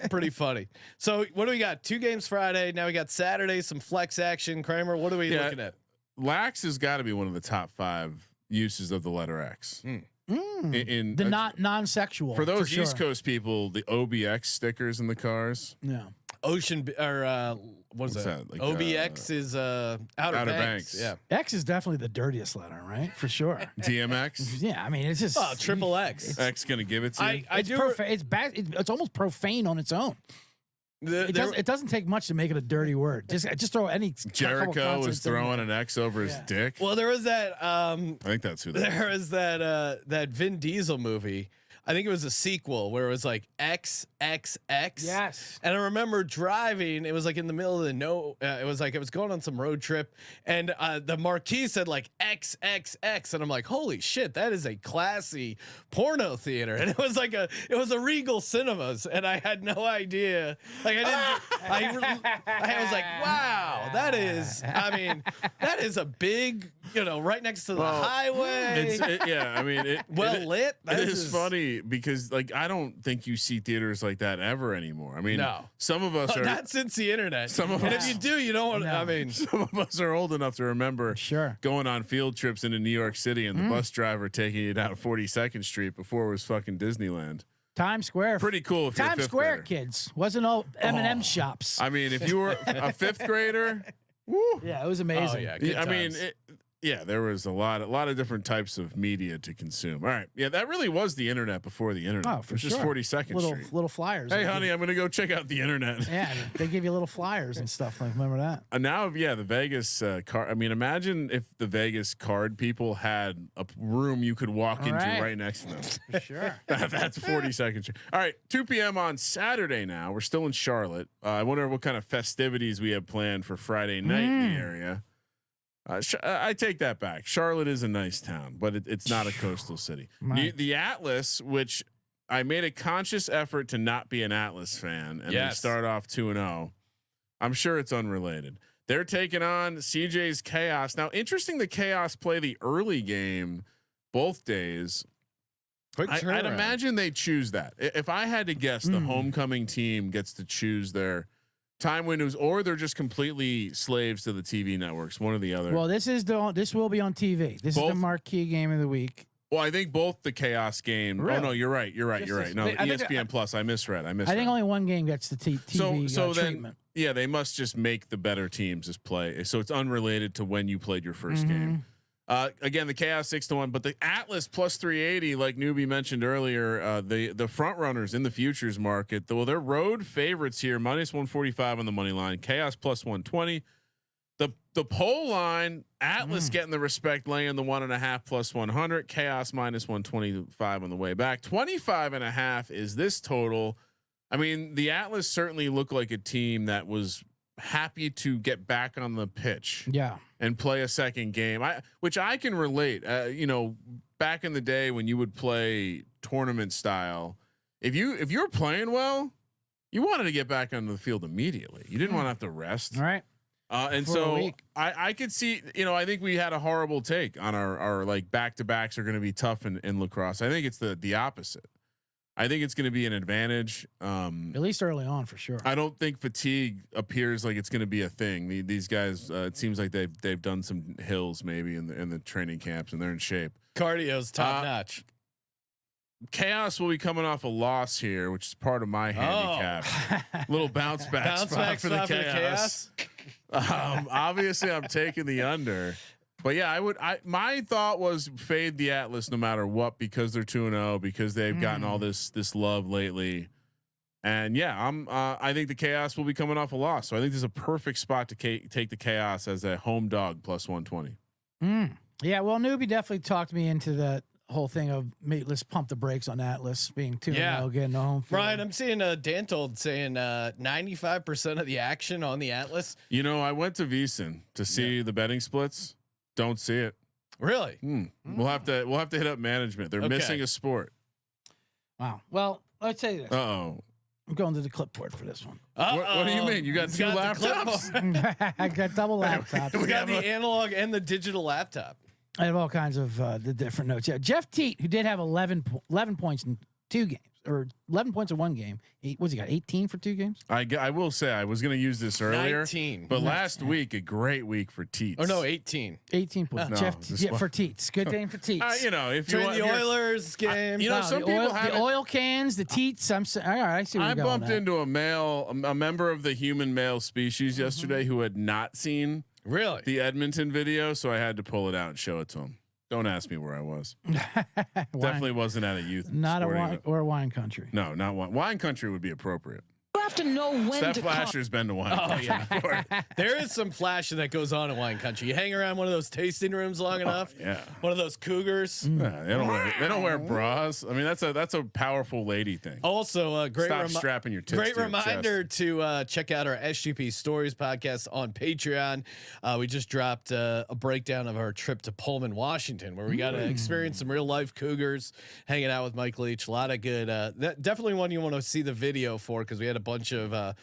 Pretty funny. So what do we got? 2 games Friday. Now we got Saturday, some flex action. Kramer, what are we looking at? Lax has got to be one of the top 5 uses of the letter X. In the non-sexual for those sure. East Coast people, the OBX stickers in the cars. Yeah. Ocean or what's that? Like, OBX is Outer Banks. Yeah. X is definitely the dirtiest letter, right? For sure. DMX. Yeah, I mean it's just triple X. X gonna give it to you. It's bad. It's almost profane on its own. It doesn't take much to make it a dirty word. Just throw any. Jericho was throwing an X over his dick. Well, there was that. I think that's who. There was that Vin Diesel movie. I think it was a sequel where it was like XXX. Yes. And I remember driving. It was like in the middle of the it was like it was going on some road trip, and the marquee said like XXX, and I'm like, holy shit, that is a classy porno theater. And it was like it was a Regal Cinemas, and I had no idea. Like I was like, wow, that is. I mean, that is a big, right next to the highway. Lit. It is funny because like I don't think you see theaters like that ever anymore. I mean, some of us are not since the internet. Some of us, if you do, you don't want. I mean, some of us are old enough to remember going on field trips into New York City and the bus driver taking you down 42nd Street before it was fucking Disneyland. Times Square. Pretty cool. If Times Square kids wasn't all M&M shops. I mean, if you were a fifth grader, woo, yeah, it was amazing. Oh, yeah, I mean. Yeah, there was a lot of different types of media to consume. All right, yeah, that really was the internet before the internet. Oh, for sure. Just 42nd Street. Little flyers. Hey, honey, I'm gonna go check out the internet. Yeah, they give you little flyers and stuff. Like, remember that? Now, the Vegas card. I mean, imagine if the Vegas card people had a room you could walk into right next to them. For sure. That's 42nd Street. All right, 2 p.m. on Saturday. Now we're still in Charlotte. I wonder what kind of festivities we have planned for Friday night in the area. I take that back. Charlotte is a nice town, but it's not a coastal city. The Atlas, which I made a conscious effort to not be an Atlas fan, and they start off 2-0. I'm sure it's unrelated. They're taking on CJ's Chaos. Now, interesting, the Chaos play the early game both days. I'd imagine they choose that. If I had to guess, the homecoming team gets to choose their time windows, or they're just completely slaves to the TV networks, one or the other. Well, this will be on TV. This is the marquee game of the week. Well, I think both the Chaos game. Really? Oh no, you're right. You're right. No, ESPN Plus. I misread. I think only one game gets the TV treatment. Then, they must just make the better teams just play. So it's unrelated to when you played your first game. Again, the Chaos 6-1, but the Atlas plus 380, like Neuby mentioned earlier, the front runners in the futures market, though they're road favorites here, minus 145 on the money line. Chaos plus 120. The pole line, Atlas getting the respect, laying the 1.5 plus 100. Chaos minus 125 on the way back. 25.5 is this total. I mean, the Atlas certainly looked like a team that was happy to get back on the pitch. Yeah. And play a second game, which I can relate. Back in the day when you would play tournament style, if you're playing well, you wanted to get back onto the field immediately. You didn't want to have to rest. All right. And so I could see, I think we had a horrible take on our like back-to-backs are going to be tough in lacrosse. I think it's the opposite. I think it's going to be an advantage. At least early on, for sure. I don't think fatigue appears like it's going to be a thing. These guys, it seems like they've done some hills maybe in the training camps, and they're in shape. Cardio's top notch. Chaos will be coming off a loss here, which is part of my handicap. Little bounce back spot for the Chaos. Obviously, I'm taking the under. But yeah, my thought was fade the Atlas no matter what, because they're 2-0, because they've gotten all this love lately. And yeah, I think the Chaos will be coming off a loss. So I think this is a perfect spot to take the Chaos as a home dog plus 120. Yeah. Well, Neuby definitely talked me into that whole thing of let's pump the brakes on Atlas being 2-0, getting home. Brian, I'm seeing Dantold saying 95% of the action on the Atlas. I went to VSiN to see the betting splits. Don't see it. Really? We'll have to hit up management. They're missing a sport. Wow. Well, let's say this. I'm going to the clipboard for this one. What do you mean? You got two laptops? I got double laptops. We got the analog and the digital laptop. I have all kinds of the different notes. Yeah, Jeff Teat, who did have 11 points in 2 games. or 11 points in one game. What's he got? 18 for 2 games. I will say I was going to use this earlier, 19. but last week a great week for Teets. Oh no, 18. 18 points. No, Jeff, for Teets. Good game for Teets. You know, if During you want the Oilers game, some people have the oil cans, the Teets. All right, I see. Where I you're going bumped into a member of the human male species yesterday who had not seen the Edmonton video, so I had to pull it out and show it to him. Don't ask me where I was. Definitely wasn't at a youth. Not a wine or a wine country. No, not wine. Wine country would be appropriate. You have to know when Steph to Flasher's been to wine country before. There is some flashing that goes on in wine country. You hang around one of those tasting rooms long enough. Yeah. One of those cougars. Yeah, they don't wear bras. I mean, that's a powerful lady thing. Also, Stop strapping your tits great to your reminder to check out our SGP Stories podcast on Patreon. We just dropped a breakdown of our trip to Pullman, Washington, where we got to experience some real life cougars, hanging out with Mike Leach. A lot of good. Definitely one you want to see the video for, because we had a bunch of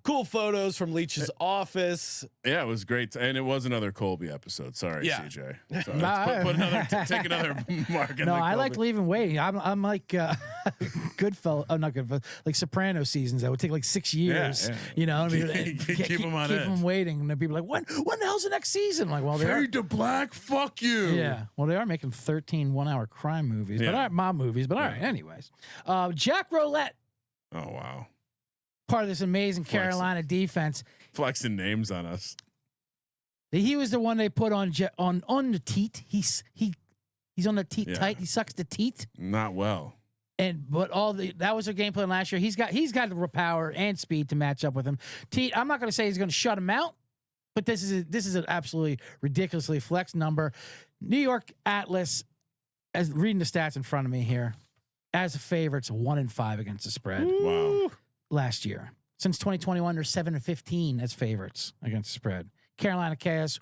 cool photos from Leach's office. Yeah, it was great, and it was another Colby episode. Sorry, CJ. Sorry. Take another mark. No, I like leaving waiting. I'm like Goodfellas. Oh, not Goodfellas. Like Soprano seasons that would take like 6 years. Yeah. You know, I mean, keep them on keep edge. them waiting, and then people are like, when the hell's the next season? I'm like, well, they are. Fade to black. Fuck you. Yeah. Well, they are making 13 1-hour crime movies, but all right, mob movies. But all right, anyways, Jack Roulette. Oh wow. Part of this amazing Carolina defense, flexing names on us. He was the one they put on the teat. He's on the teat tight. He sucks the teat. Not well. But that was their game plan last year. He's got the power and speed to match up with him. Teat, I'm not going to say he's going to shut him out, but this is an absolutely ridiculously flex number. New York Atlas, as reading the stats in front of me here, as a favorites, 1-5 against the spread. Wow. Last year. Since 2021, they're 7-15 as favorites against the spread. Carolina Chaos,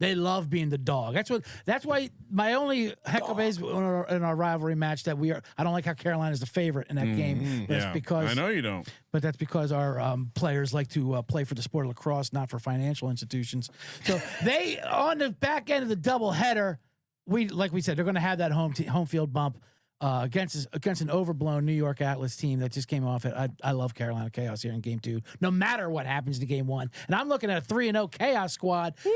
they love being the dog. That's why my only hiccup is in our rivalry match that I don't like how Carolina's the favorite in that game. That's because I know you don't. But that's because our players like to play for the sport of lacrosse, not for financial institutions. So they, on the back end of the doubleheader, like we said, they're going to have that home field bump. Against an overblown New York Atlas team that just came off it. I love Carolina Chaos here in game 2, no matter what happens to game 1. And I'm looking at a 3-0 Chaos squad. Woo!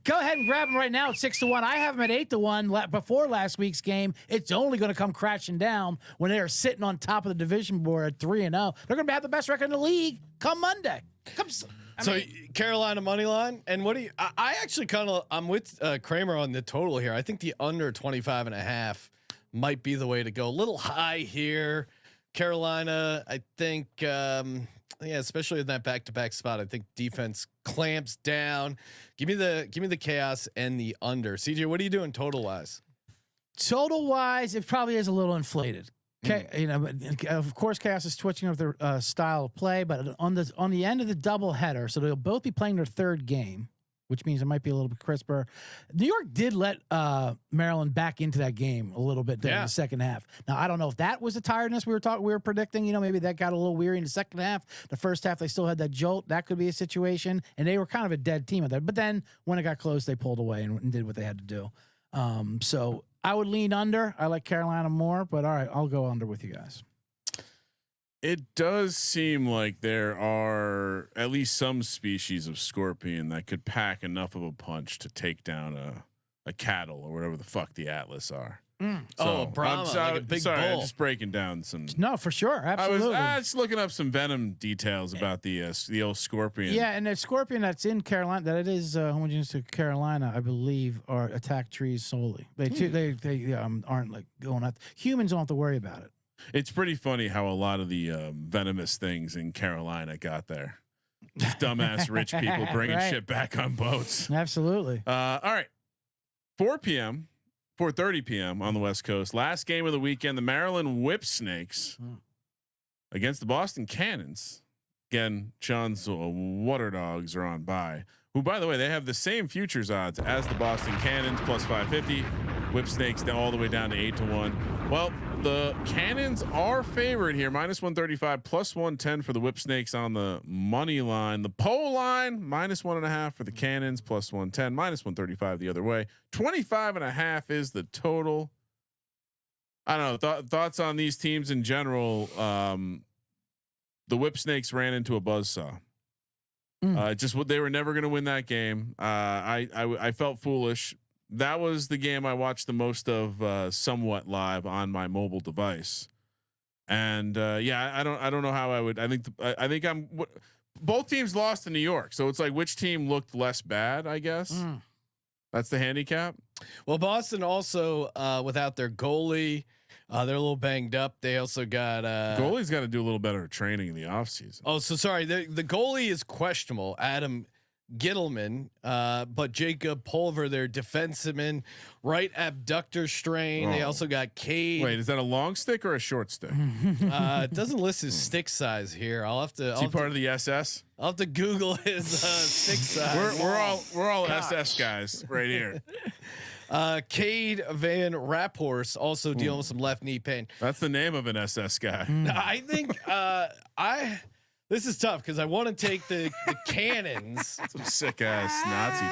Go ahead and grab them right now at 6-1. I have them at 8-1 before last week's game. It's only going to come crashing down when they are sitting on top of the division board at 3-0. They're going to have the best record in the league come Monday. Carolina money line. And what do you? I actually I'm with Kramer on the total here. I think the under 25.5. might be the way to go. A little high here. Carolina, I think, especially in that back-to-back spot, I think defense clamps down. Give me the Chaos and the under. CJ, what are you doing total wise? Total wise, it probably is a little inflated. Okay, of course, Chaos is switching up their style of play, but on the end of the double header, so they'll both be playing their third game, which means it might be a little bit crisper. New York did let Maryland back into that game a little bit during the second half. Now, I don't know if that was the tiredness we were predicting. Maybe that got a little weary in the second half. The first half, they still had that jolt. That could be a situation, and they were kind of a dead team at that. But then when it got close, they pulled away and did what they had to do. So I would lean under. I like Carolina more, but all right, I'll go under with you guys. It does seem like there are at least some species of scorpion that could pack enough of a punch to take down a cattle or whatever the fuck the Atlas are. So, Brahma, like a big bull. I'm just breaking down some. No, for sure, absolutely. I was looking up some venom details about the old scorpion. Yeah, and the scorpion that's in Carolina, that it is homogeneous to Carolina, I believe, are attack trees solely. They aren't like going out. Humans don't have to worry about it. It's pretty funny how a lot of the venomous things in Carolina got there. Just dumbass rich people bringing shit back on boats. Absolutely. All right. 4:30 p.m. on the West Coast. Last game of the weekend, the Maryland Whipsnakes against the Boston Cannons. Again, Sean's Water Dogs are on bye. Who, by the way, they have the same futures odds as the Boston Cannons, plus 550. Whipsnakes all the way down to 8-1. Well, the Cannons are favored here, minus 135, plus 110 for the Whipsnakes on the money line. The pole line, minus 1.5 for the Cannons, plus 110, minus 135 the other way. 25.5 is the total. I don't know. Thoughts on these teams in general. The Whipsnakes ran into a buzzsaw. Just they were never going to win that game. I felt foolish. That was the game I watched the most of, somewhat live on my mobile device. And I don't know how I would. I think both teams lost in New York, so it's like which team looked less bad. I guess that's the handicap. Well, Boston also without their goalie. They're a little banged up. They also got goalie's got to do a little better training in the offseason. Oh, so sorry. The goalie is questionable. Adam Gittleman, but Jacob Pulver, their defenseman, right abductor strain. They also got Cade. Wait, is that a long stick or a short stick? It doesn't list his stick size here. I'll have to. Is he part of the SS? I'll have to Google his stick size. We're all SS guys right here. Cade Van Raphorst also dealing with some left knee pain. That's the name of an SS guy. I think this is tough because I want to take the Cannons. Some sick ass Nazi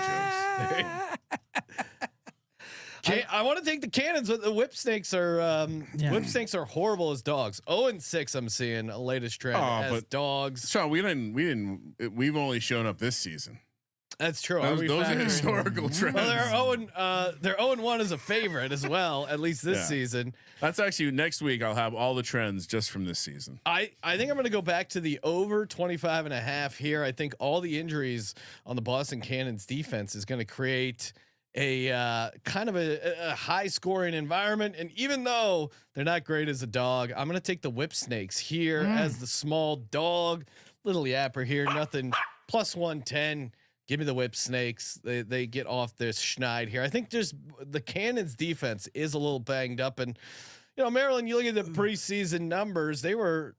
jokes. I want to take the Cannons, but the Whipsnakes are Whipsnakes are horrible as dogs. 0-6, I'm seeing a latest trend as dogs. Sean, we've only shown up this season. That's true. Those are historical trends. Well, they're 0-1 as a favorite as well, at least this season. That's actually next week. I'll have all the trends just from this season. I think I'm going to go back to the over 25.5 here. I think all the injuries on the Boston Cannons defense is going to create a kind of a high scoring environment. And even though they're not great as a dog, I'm going to take the Whipsnakes here as the small dog. Little yapper here, nothing. Plus 110. Give me the Whipsnakes. They get off this schneid here. I think just the Cannons defense is a little banged up, and Maryland. You look at the preseason numbers; they were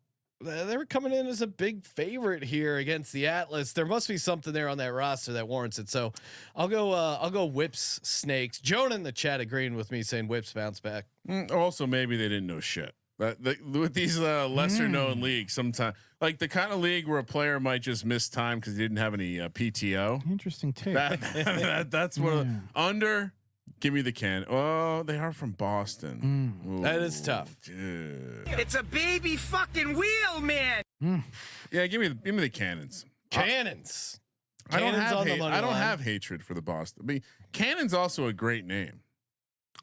coming in as a big favorite here against the Atlas. There must be something there on that roster that warrants it. So I'll go Whips Snakes. Jonah in the chat agreeing with me, saying Whips bounce back. Also, maybe they didn't know shit. With these lesser known leagues, sometimes like the kind of league where a player might just miss time because he didn't have any PTO. Interesting take. That's what under. Give me the can. Oh, they are from Boston. Ooh, that is tough. Dude. It's a baby fucking wheel, man. Yeah, give me the Cannons. Cannons. I don't have hatred for the Boston. I mean, Cannon's also a great name.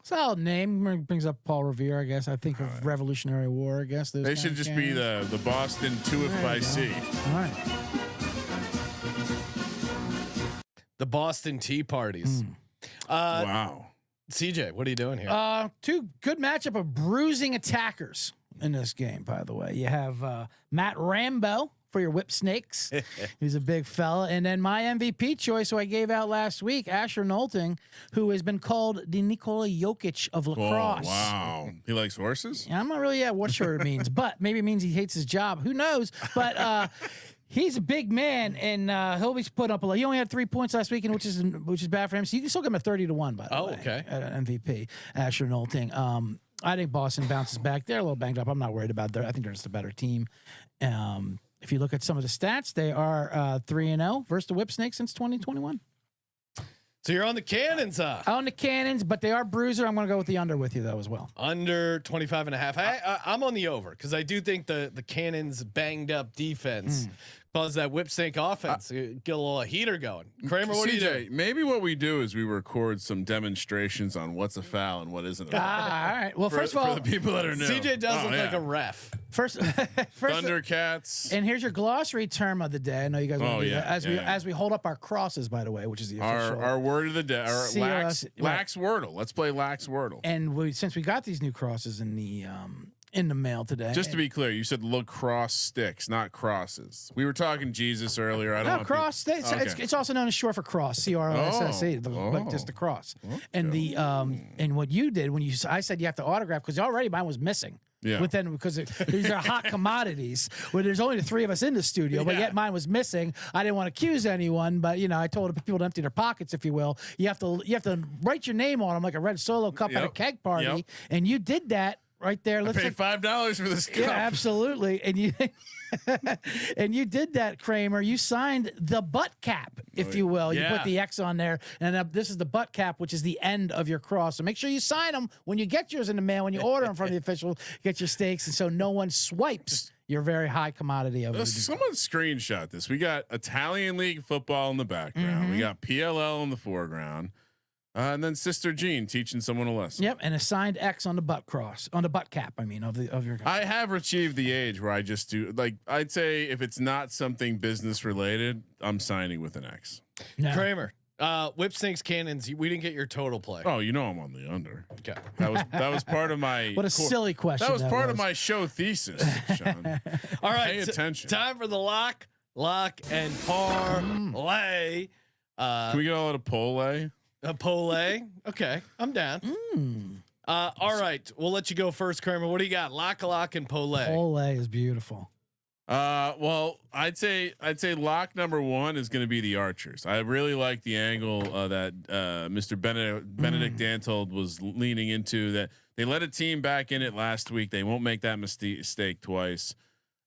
Solid name. Brings up Paul Revere, I guess. I think of Revolutionary War, I guess. They should just be the Boston 2 by C. All right. The Boston Tea Parties. Wow. CJ, what are you doing here? Two good matchup of bruising attackers in this game, by the way. You have Matt Rambo for your Whipsnakes. He's a big fella. And then my MVP choice, who I gave out last week, Asher Knowlting, who has been called the Nikola Jokic of lacrosse. Oh, wow. He likes horses? Yeah, I'm not really what sure it means, but maybe it means he hates his job. Who knows? But he's a big man, and he'll be put up a lot. He only had 3 points last weekend, which is bad for him. So you can still get him at 30-1, by the way. Okay. At MVP, Asher Knowlting. I think Boston bounces back. They're a little banged up. I'm not worried about that. I think they're just a better team. If you look at some of the stats, they are 3-0 versus the Whipsnakes since 2021. So you're on the Cannons, huh? On the Cannons, but they are bruiser. I'm going to go with the under with you though as well. Under 25.5. I'm on the over because I do think the Cannons banged up defense cause that Whipsnake offense get a little heater going. Kramer, what do you do? Maybe what we do is we record some demonstrations on what's a foul and what isn't. All right. Well, first of all, for the people that are new, CJ does look like a ref. First Thundercats. And here's your glossary term of the day. I know you guys want to do that as we hold up our crosses, by the way, which is the official our word of the day. Our Lax Wordle. Let's play Lax Wordle. And since we got these new crosses in the mail today. Just to be clear, you said lacrosse sticks, not crosses. We were talking Jesus earlier. I don't know. Cross sticks. Okay. It's also known as short for cross. CROSSE. Like just the cross. Okay. And and what you did when I said you have to autograph because already mine was missing. Yeah. Because these are hot commodities. Where there's only the three of us in the studio, but yet mine was missing. I didn't want to accuse anyone, but I told people to empty their pockets, if you will. You have to write your name on them like a red Solo cup at a keg party, and you did that. right there. I paid $5 for this cup. Yeah, absolutely. And you and you did that, Kramer. You signed the butt cap, if you will. You put the X on there, and this is the butt cap, which is the end of your cross. So make sure you sign them when you get yours in the mail. When you order them from the official, get your stakes, and so no one swipes your very high commodity of it. Someone screenshot this. We got Italian League football in the background. We got PLL in the foreground. And then Sister Jean teaching someone a lesson. Yep, and a signed X on the butt cap. I mean, of your. I have achieved the age where I just do I'd say if it's not something business related, I'm signing with an X. No. Kramer, Whipsnakes Cannons. We didn't get your total play. Oh, you know I'm on the under. Okay, that was part of my. What a silly question. That was part of my show thesis, Sean. All right, pay attention. Time for the lock, and parlay. Can we get all out of parlay? A parlay. Okay, I'm down. All right, we'll let you go first, Kramer. What do you got? Lock, and parlay. Parlay is beautiful. Well, I'd say lock number one is going to be the Archers. I really like the angle that Mr. Benedict Dantold was leaning into. That they let a team back in it last week. They won't make that mistake twice.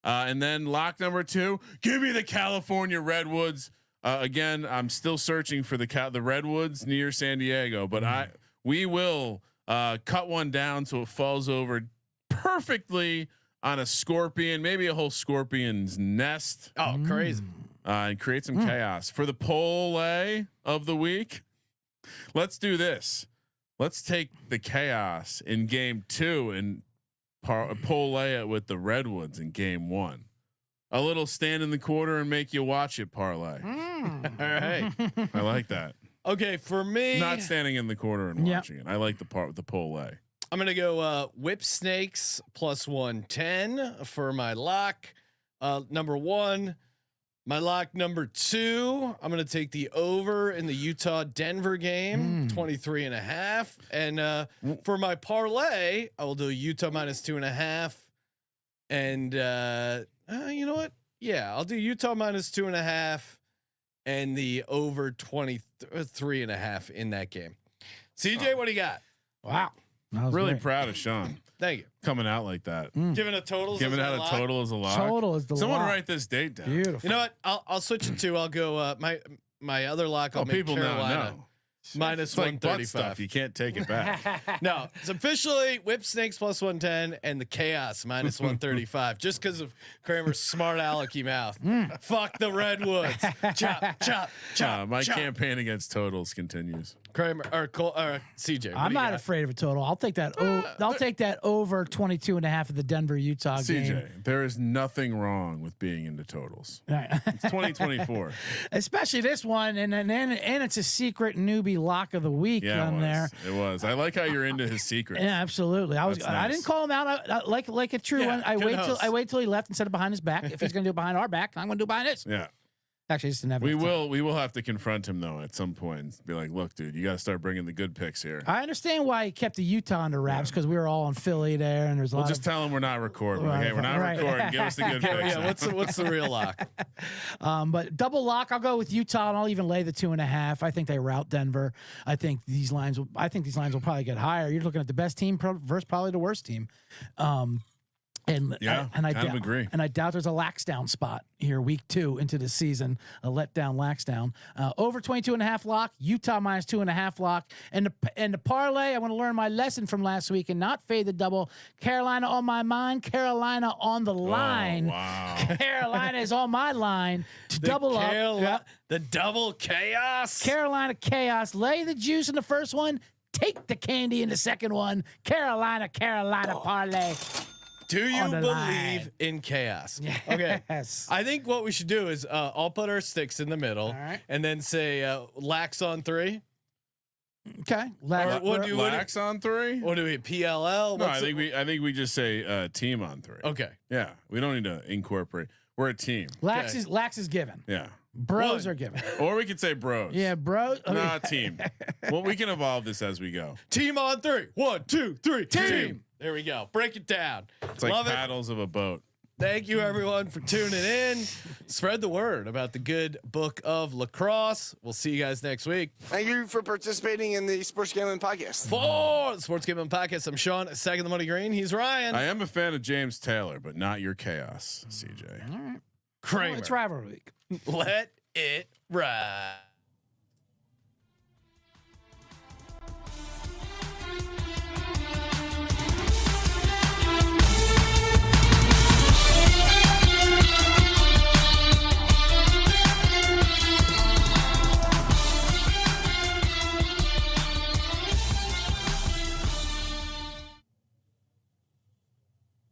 And then lock number two, give me the California Redwoods. Again, I'm still searching for the Redwoods near San Diego, but we will cut one down so it falls over perfectly on a scorpion, maybe a whole scorpion's nest. Oh, crazy! And create some chaos for the parlay of the week. Let's do this. Let's take the chaos in game 2 and parlay it with the Redwoods in game 1. A little stand in the quarter and make you watch it parlay. All right, I like that. Okay, for me, not standing in the corner and watching it. I like the part with the parlay. I'm gonna go Whipsnakes plus 110 for my lock. Number 1. My lock number 2. I'm gonna take the over in the Utah Denver game, 23.5. And for my parlay, I will do Utah minus 2.5. And you know what? Yeah, I'll do Utah minus 2.5 and the over 23.5 in that game. CJ, what do you got? Wow. Really proud of Sean. Thank you. Coming out like that. Giving a total. Giving out a total as a lock. Total is the Someone lock. write this date down. Beautiful. You know what? I'll switch it to. I'll go my other lock. I'll make people Carolina now know. minus It's like butt 135. stuff. You can't take it back. No, it's officially Whipsnakes plus 110 and the Chaos minus 135. Just because of Kramer's smart alecky mouth. Fuck the Redwoods. Chop. My campaign against totals continues. Kramer or CJ. I'm not afraid of a total. I'll take that. I'll take that over 22.5 of the Denver Utah game. CJ, there is nothing wrong with being into totals. Right. It's 2024, especially this one, and it's a secret newbie lock of the week on there. It was. I like how you're into his secrets. Yeah, absolutely. I Nice. didn't call him out. I like a true one. I wait till he left and said it behind his back. If he's going to do it behind our back, I'm going to do it behind his. Yeah. Actually, it's never. We will have to confront him though at some point and be like, look, dude, you got to start bringing the good picks here. I understand why he kept the Utah under wraps because we were all in Philly there, and there's a lot. Just tell him we're not recording. Right, Okay, we're not recording. Give us the good picks. Yeah, what's the real lock? But double lock, I'll go with Utah, and I'll even lay the 2.5. I think they rout Denver. I think these lines will probably get higher. You're looking at the best team versus probably the worst team. And I agree. And I doubt there's a lax down spot here, week 2 into the season, a letdown lax down. Over 22.5 lock, Utah minus 2.5 lock, and the parlay. I want to learn my lesson from last week and not fade the double. Carolina on my mind, Carolina on the line. Oh, wow. Carolina is on my line to double up. The double chaos. Carolina chaos. Lay the juice in the first one. Take the candy in the second one. Carolina parlay. Do you believe line. in chaos? Yes. Okay. I think what we should do is I'll put our sticks in the middle and then say lax on 3. Okay. Lax on 3? What do we PLL? No, I think we just say team on 3. Okay. Yeah, we don't need to incorporate. We're a team. Lax is given. Yeah. Bros are given. Or we could say bros. Yeah, bros. Nah, team. Well, we can evolve this as we go. Team on 3. 1, 2, 3. Team. There we go. Break it down. It's like paddles of a boat. Thank you everyone for tuning in. Spread the word about the good book of lacrosse. We'll see you guys next week. Thank you for participating in the Sports Gambling Podcast. For the Sports Gambling Podcast, I'm Sean, second the money green. He's Ryan. I am a fan of James Taylor, but not your chaos, CJ. All right. Kramer. Well, it's rivalry week. Let it ride.